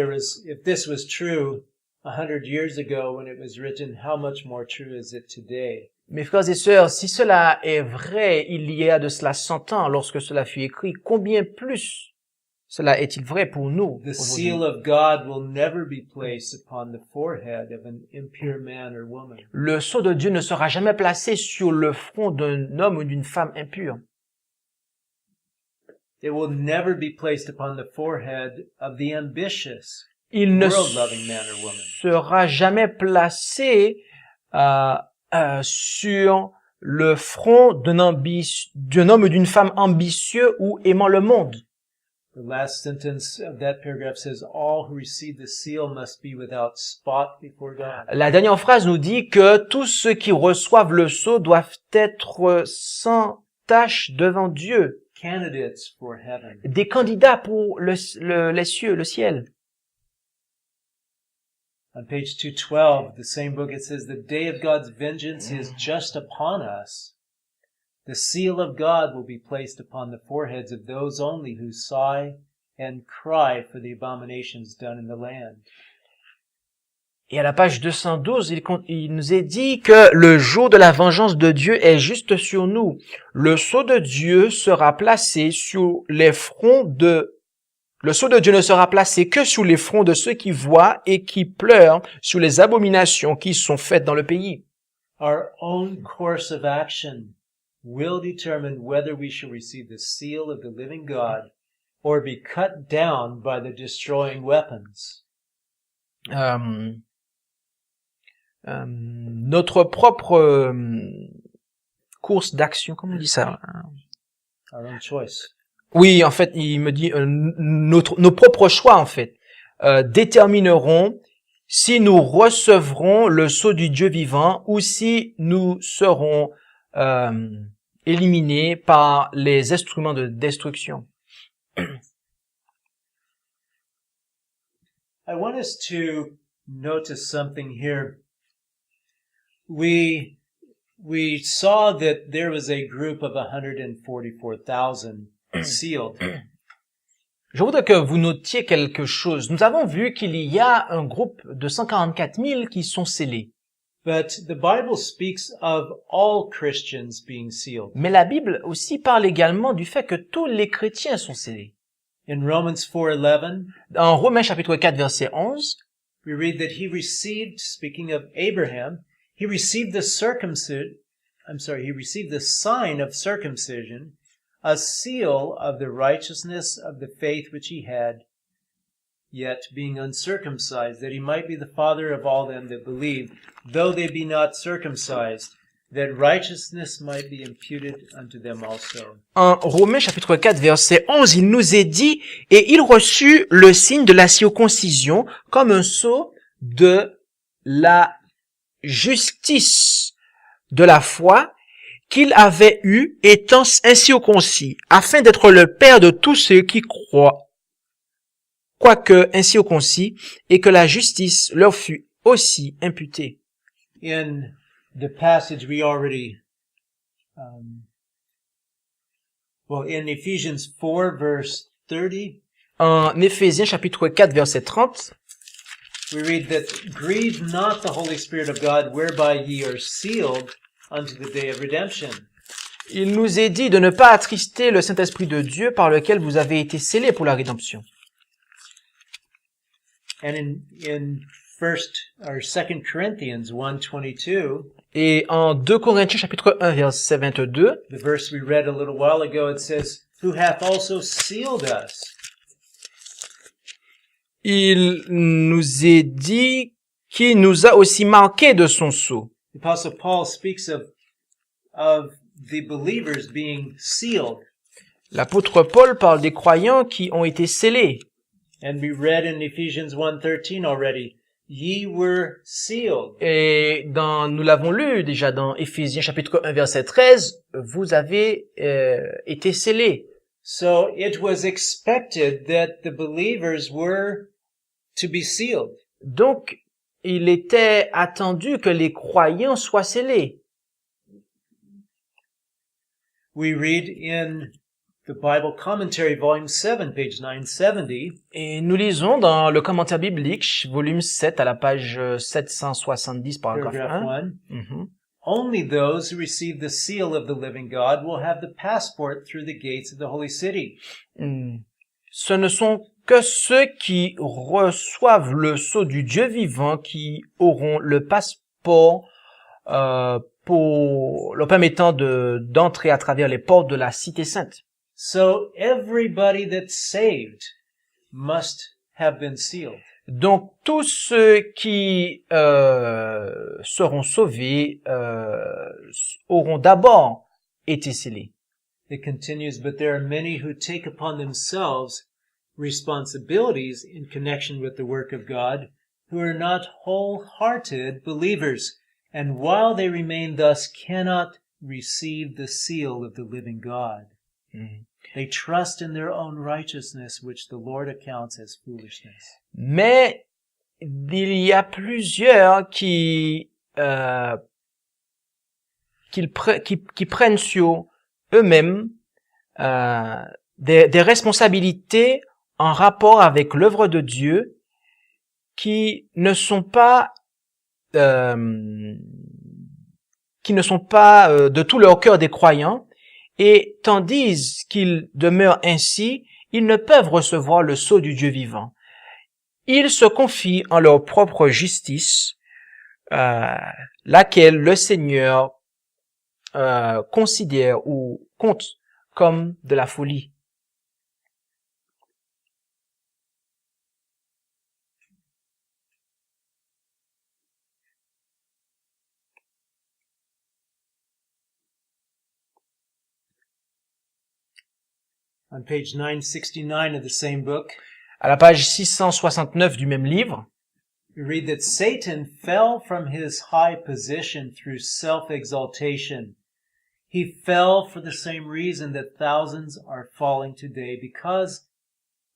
this was true 100 years ago when it was written, how much more true is it today? Mes frères et sœurs, si cela est vrai il y a de cela 100 ans lorsque cela fut écrit, combien plus cela est-il vrai pour nous The aujourd'hui? seal of God will never be placed upon the forehead of an impure man or woman. Le sceau de Dieu ne sera jamais placé sur le front d'un homme ou d'une femme impure. It will never be placed upon the forehead of the ambitious, Il ne world-loving man or woman. sera jamais placé sur le front d'un homme ou d'une femme ambitieux ou aimant le monde. The last sentence of that paragraph says, all who receive the seal must be without spot before God. La dernière phrase nous dit que tous ceux qui reçoivent le sceau doivent être sans tache devant Dieu, Candidates for heaven. des candidats pour les cieux, le ciel. On page 212, the same book, it says, the day of God's vengeance is just upon us. The seal of God will be placed upon the foreheads of those only who sigh and cry for the abominations done in the land. Et à la page 212, il nous est dit que le jour de la vengeance de Dieu est juste sur nous. Le sceau de Dieu sera placé sur les fronts le sceau de Dieu ne sera placé que sur les fronts de ceux qui voient et qui pleurent sur les abominations qui sont faites dans le pays. Our own course of action will determine whether we shall receive the seal of the living God or be cut down by the destroying weapons. Notre propre course d'action, comment on dit ça? Our own choice. Oui, en fait, il me dit nos propres choix, en fait, détermineront si nous recevrons le sceau du Dieu vivant ou si nous serons éliminés par les instruments de destruction. I want us to notice something here. We saw that there was a group of 144,000 sealed. Je voudrais que vous notiez quelque chose. Nous avons vu qu'il y a un groupe de 144 000 qui sont scellés. But the Bible speaks of all Christians being sealed. Mais la Bible aussi parle également du fait que tous les chrétiens sont scellés. In Romans 4:11, En Romains chapitre 4 verset 11, we read that he received, speaking of Abraham, he received the sign of circumcision, a seal of the righteousness of the faith which he had, yet being uncircumcised, that he might be the father of all them that believe, though they be not circumcised, that righteousness might be imputed unto them also. en Romains chapitre 4 verset 11, il nous est dit « Et il reçut le signe de la circoncision comme un sceau de la justice de la foi qu'il avait eu étant incirconcis, afin d'être le père de tous ceux qui croient, quoique incirconcis, et que la justice leur fut aussi imputée. » In the passage we already, in Ephesians 4 verse 30, En Éphésiens chapitre 4 verset 30, we read that, grieve not the Holy Spirit of God, whereby ye are sealed unto the day of redemption. il nous est dit de ne pas attrister le Saint-Esprit de Dieu par lequel vous avez été scellés pour la rédemption. And in 2 Corinthians 1:22, Et en 2 Corinthiens chapitre 1 verset 22, the verse we read a little while ago, it says, who hath also sealed us. il nous est dit qu'il nous a aussi marqués de son sceau. The Apostle Paul speaks of the believers being sealed. L'apôtre Paul parle des croyants qui ont été scellés. And we read in Ephesians 1:13 already, ye were sealed. Et nous l'avons lu déjà dans Éphésiens chapitre 1 verset 13, vous avez été scellés. So it was expected that the believers were to be sealed. Donc, il était attendu que les croyants soient scellés. We read in the Bible Commentary, Volume 7, page 970, Et nous lisons dans le commentaire biblique, volume 7, à la page 770, paragraphe paragraph 1. 1, Mhm. only those who receive the seal of the living God will have the passport through the gates of the holy city. Ce ne sont que ceux qui reçoivent le sceau du Dieu vivant qui auront le passeport pour leur permettant d'entrer à travers les portes de la cité sainte. So everybody that's saved must have been sealed. Donc tous ceux qui seront sauvés auront d'abord été scellés. It continues, but there are many who take upon themselves responsibilities in connection with the work of God, who are not wholehearted believers, and while they remain thus cannot receive the seal of the living God. They trust in their own righteousness, which the Lord accounts as foolishness. Mais il y a plusieurs qui prennent sur eux-mêmes des responsabilités en rapport avec l'œuvre de Dieu qui ne sont pas de tout leur cœur des croyants, et tandis qu'ils demeurent ainsi, ils ne peuvent recevoir le sceau du Dieu vivant. Ils se confient en leur propre justice, laquelle le Seigneur considère ou compte comme de la folie. On page 969 of the same book, À la page 669 du même livre, we read that Satan fell from his high position through self-exaltation. He fell for the same reason that thousands are falling today, because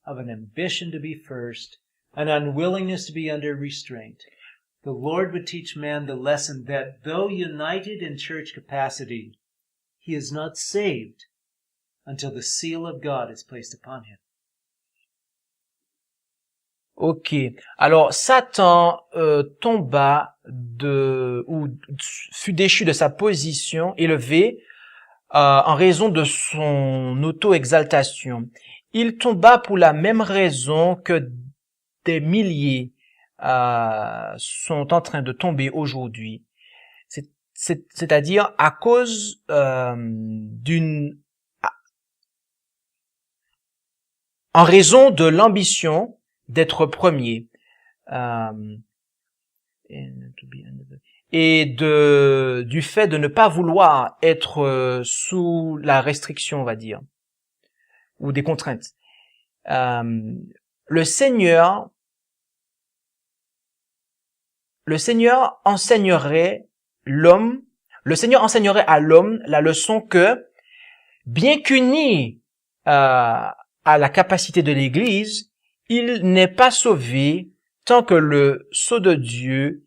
of an ambition to be first, an unwillingness to be under restraint. The Lord would teach man the lesson that though united in church capacity, he is not saved until the seal of God is placed upon him. Ok. Alors, Satan fut déchu de sa position élevée en raison de son auto-exaltation. Il tomba pour la même raison que des milliers sont en train de tomber aujourd'hui. C'est-à-dire à cause en raison de l'ambition d'être premier et du fait de ne pas vouloir être sous la restriction, on va dire, ou des contraintes. Le Seigneur enseignerait à l'homme la leçon que, bien qu'uni à la capacité de l'Église, il n'est pas sauvé tant que le sceau de Dieu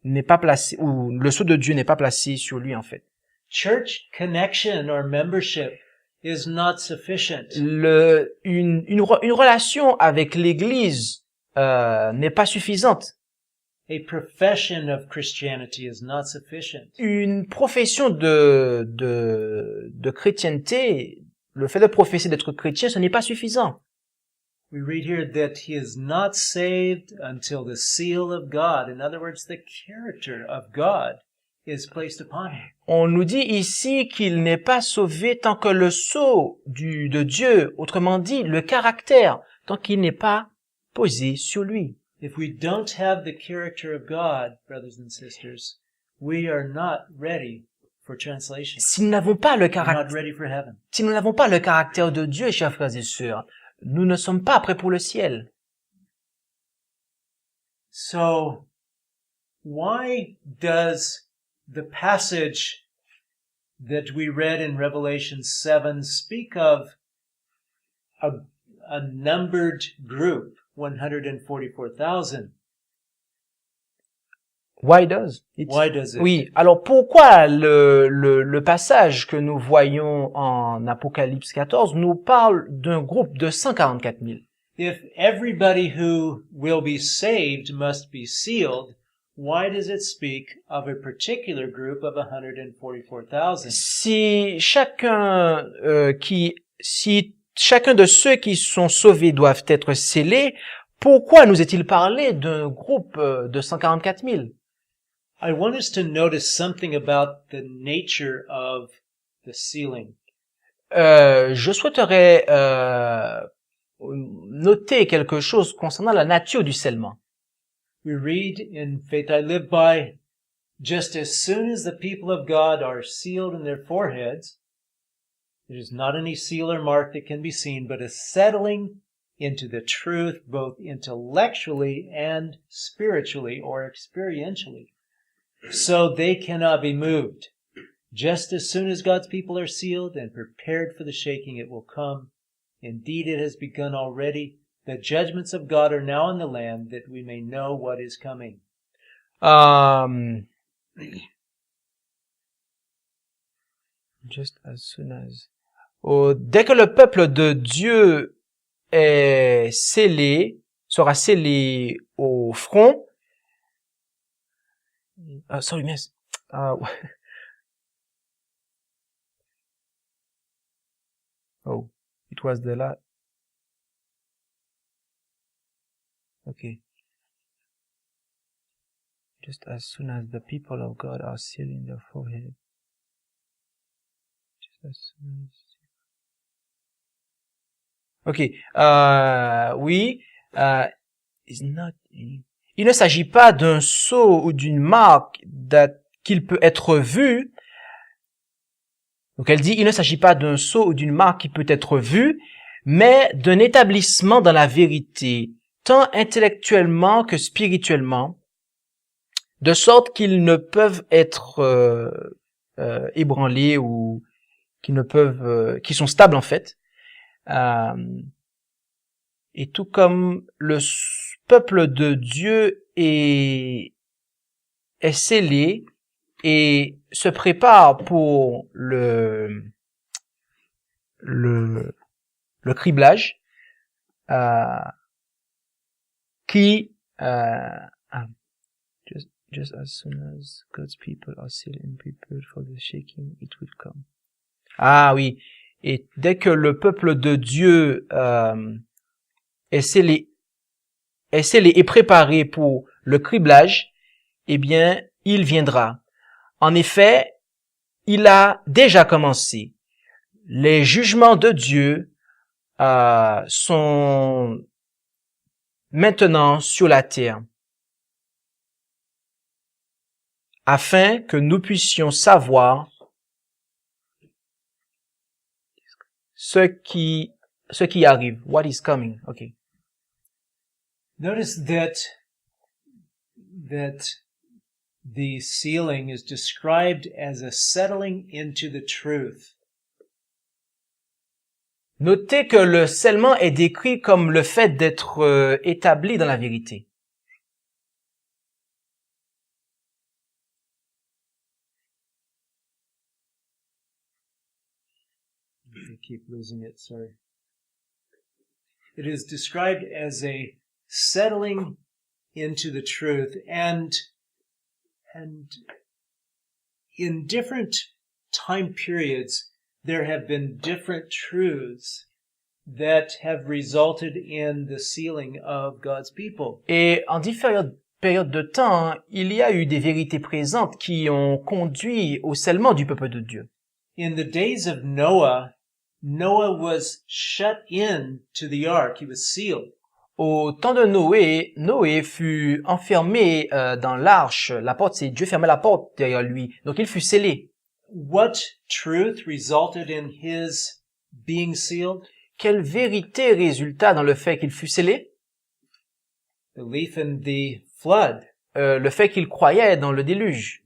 n'est pas placé, ou le sceau de Dieu n'est pas placé sur lui, en fait. Church connection or membership is not sufficient. Une relation avec l'Église n'est pas suffisante. A profession of Christianity is not sufficient. Une profession de chrétienté, le fait de professer d'être chrétien, ce n'est pas suffisant. We read here that he is not saved until the seal of God, in other words, the character of God, is placed upon him. On nous dit ici qu'il n'est pas sauvé tant que le sceau de Dieu, autrement dit, le caractère, tant qu'il n'est pas posé sur lui. If we don't have the character of God, brothers and sisters, we are not ready for translation. Si nous n'avons pas le We're not caractère, ready for heaven. si nous n'avons pas le caractère de Dieu, chers frères et sœurs, nous ne sommes pas prêts pour le ciel. So, why does the passage that we read in Revelation 7 speak of a numbered group, 144,000? Why does it? Why does it? Oui. Alors pourquoi le passage que nous voyons en Apocalypse 14 nous parle d'un groupe de 144 000? If everybody who will be saved must be sealed, why does it speak of a particular group of 144,000? Si chacun de ceux qui sont sauvés doivent être scellés, pourquoi nous est-il parlé d'un groupe de 144 000? I want us to notice something about the nature of the sealing. Je souhaiterais noter quelque chose concernant la nature du scellement. We read in Faith I Live By, just as soon as the people of God are sealed in their foreheads, there is not any seal or mark that can be seen, but a settling into the truth both intellectually and spiritually or experientially. So they cannot be moved. Just as soon as God's people are sealed and prepared for the shaking, it will come. Indeed, it has begun already. The judgments of God are now in the land, that we may know what is coming. Just as soon as. Dès que le peuple de Dieu est scellé, sera scellé au front. Sorry, miss. Oh, it was the last. Okay. Just as soon as the people of God are sealed in their forehead. Just as soon as. Okay. Oui. Is not. Il ne s'agit pas d'un sceau ou d'une marque qu'il peut être vu. Donc elle dit, il ne s'agit pas d'un sceau ou d'une marque qui peut être vu, mais d'un établissement dans la vérité, tant intellectuellement que spirituellement, de sorte qu'ils ne peuvent être ébranlés ou qui sont stables en fait. Et tout comme le peuple de Dieu est scellé et se prépare pour le criblage, qui just as soon as God's people are sealed and prepared for the shaking, it will come. Ah oui, et dès que le peuple de Dieu est scellé et préparé pour le criblage, eh bien, il viendra. En effet, il a déjà commencé. Les jugements de Dieu sont maintenant sur la terre, afin que nous puissions savoir ce qui arrive. What is coming? Okay. Notice that the sealing is described as a settling into the truth. Notez que le scellement est décrit comme le fait d'être établi dans la vérité. keep losing it, sorry. It is described as a settling into the truth, and in different time periods, there have been different truths that have resulted in the sealing of God's people. Et en différentes périodes de temps, il y a eu des vérités présentes qui ont conduit au scellement du peuple de Dieu. In the days of Noah, Noah was shut in to the ark. He was sealed. Au temps de Noé, Noé fut enfermé dans l'arche. La porte, c'est Dieu fermait la porte derrière lui. Donc il fut scellé. What truth resulted in his being sealed? Quelle vérité résulta dans le fait qu'il fut scellé? Belief in the flood. Le fait qu'il croyait dans le déluge.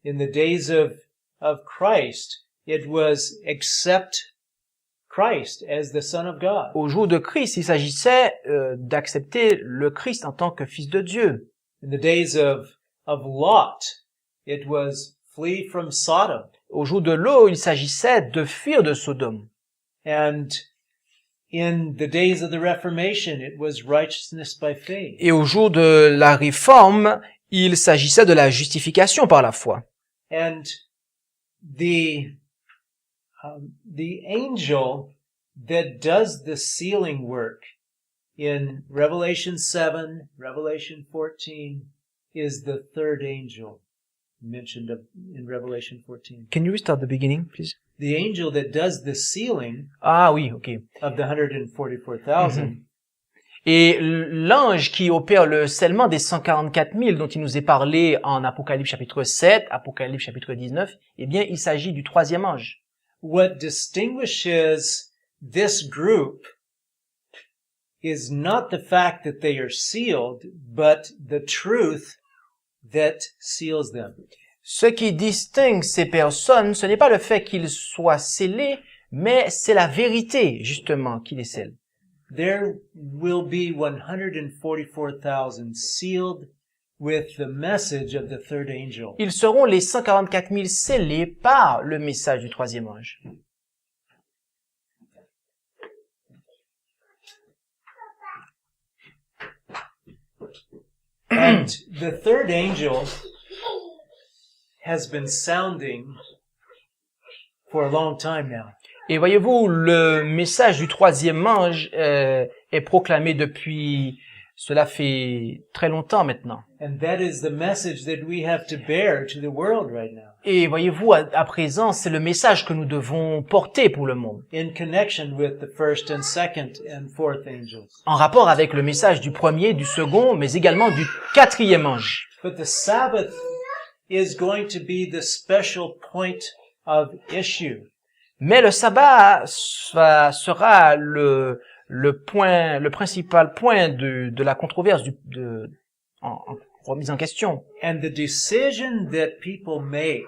In the days of Christ, it was accept Christ as the Son of God. Au jour de Christ, il s'agissait d'accepter le Christ en tant que Fils de Dieu. In the days of Lot, it was flee from Sodom. Au jour de Lot, il s'agissait de fuir de Sodome. And in the days of the Reformation, it was righteousness by faith. Et au jour de la Réforme, il s'agissait de la justification par la foi. And the angel that does the sealing work in Revelation 7, Revelation 14 is the third angel mentioned in Revelation 14. Can you restart the beginning, please? The angel that does the sealing Ah oui, ok. of the 144,000 Et l'ange qui opère le scellement des 144 000 dont il nous est parlé en Apocalypse chapitre 7, Apocalypse chapitre 19, eh bien, il s'agit du troisième ange. what distinguishes this group is not the fact that they are sealed, but the truth that seals them. Ce qui distingue ces personnes, ce n'est pas le fait qu'ils soient scellés, mais c'est la vérité, justement, qui les scelle. There will be 144,000 sealed with the message of the third angel. Ils seront les 144 000 scellés par le message du troisième ange. And the third angel has been sounding for a long time now. Et voyez-vous, le message du troisième ange est proclamé depuis, cela fait très longtemps maintenant. And that is the message that we have to bear to the world right now. Et voyez-vous, à présent, c'est le message que nous devons porter pour le monde. In connection with the first and second and fourth angels. En rapport avec le message du premier, du second, mais également du quatrième ange. But the Sabbath is going to be the special point of issue. Mais le sabbat sera le principal point de la controverse, en remise en question. And the decision that people make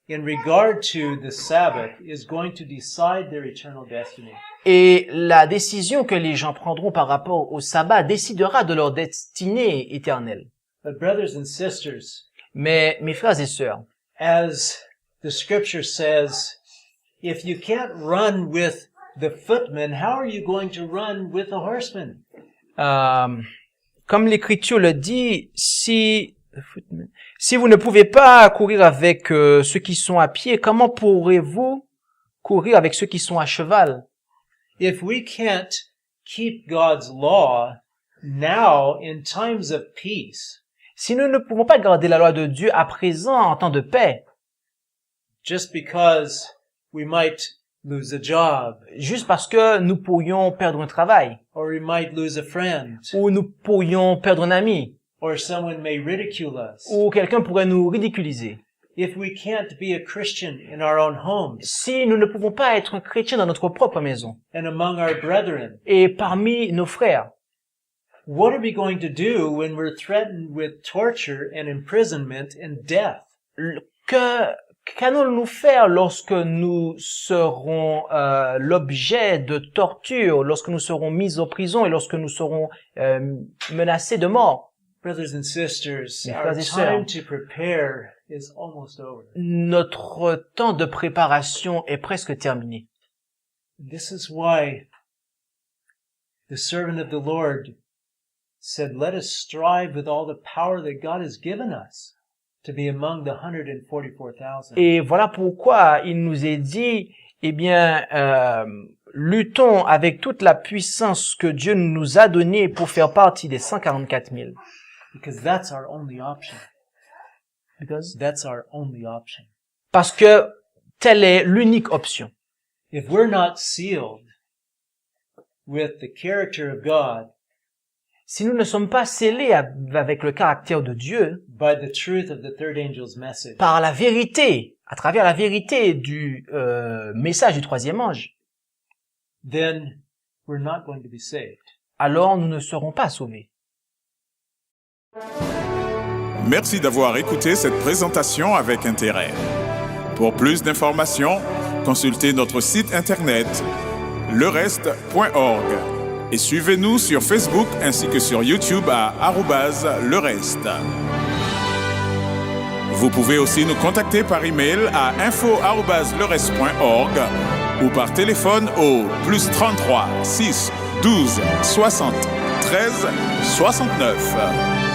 in regard to the Sabbath is going to decide their eternal destiny. Et la décision que les gens prendront par rapport au sabbat décidera de leur destinée éternelle. But brothers and sisters, Mais mes frères et sœurs, as the scripture says, if you can't run with the footman, how are you going to run with a horseman? Comme l'Écriture le dit, si vous ne pouvez pas courir avec ceux qui sont à pied, comment pourrez-vous courir avec ceux qui sont à cheval? If we can't keep God's law now in times of peace, Si nous ne pouvons pas garder la loi de Dieu à présent en temps de paix, just because we might lose a job, juste parce que nous pourrions perdre un travail, or we might lose a friend, ou nous pourrions perdre un ami, or someone may ridicule us. ou quelqu'un pourrait nous ridiculiser. If we can't be a Christian in our own homes Si nous ne pouvons pas être un chrétien dans notre propre maison and among our brethren, et parmi nos frères, what are we going to do when we're threatened with torture and imprisonment and death? qu'allons-nous faire lorsque nous serons l'objet de torture, lorsque nous serons mis en prison et lorsque nous serons menacés de mort? Brothers and sisters, Mes our frères et sœurs, time to prepare is almost over. notre temps de préparation est presque terminé. This is why the servant of the Lord said, let us strive with all the power that God has given us to be among the 144,000. Et voilà pourquoi il nous est dit, eh bien, luttons avec toute la puissance que Dieu nous a donnée pour faire partie des 144 000. Because that's our only option. Because? That's our only option. Parce que telle est l'unique option. If we're not sealed with the character of God, Si nous ne sommes pas scellés avec le caractère de Dieu, by the truth of the third angel's message, par la vérité, à travers la vérité du message du troisième ange, then we're not going to be saved. alors nous ne serons pas sauvés. Merci d'avoir écouté cette présentation avec intérêt. Pour plus d'informations, consultez notre site internet lereste.org et suivez-nous sur Facebook ainsi que sur YouTube à @lereste. Vous pouvez aussi nous contacter par email à info@lereste.org ou par téléphone au +33 6 12 60 13 69.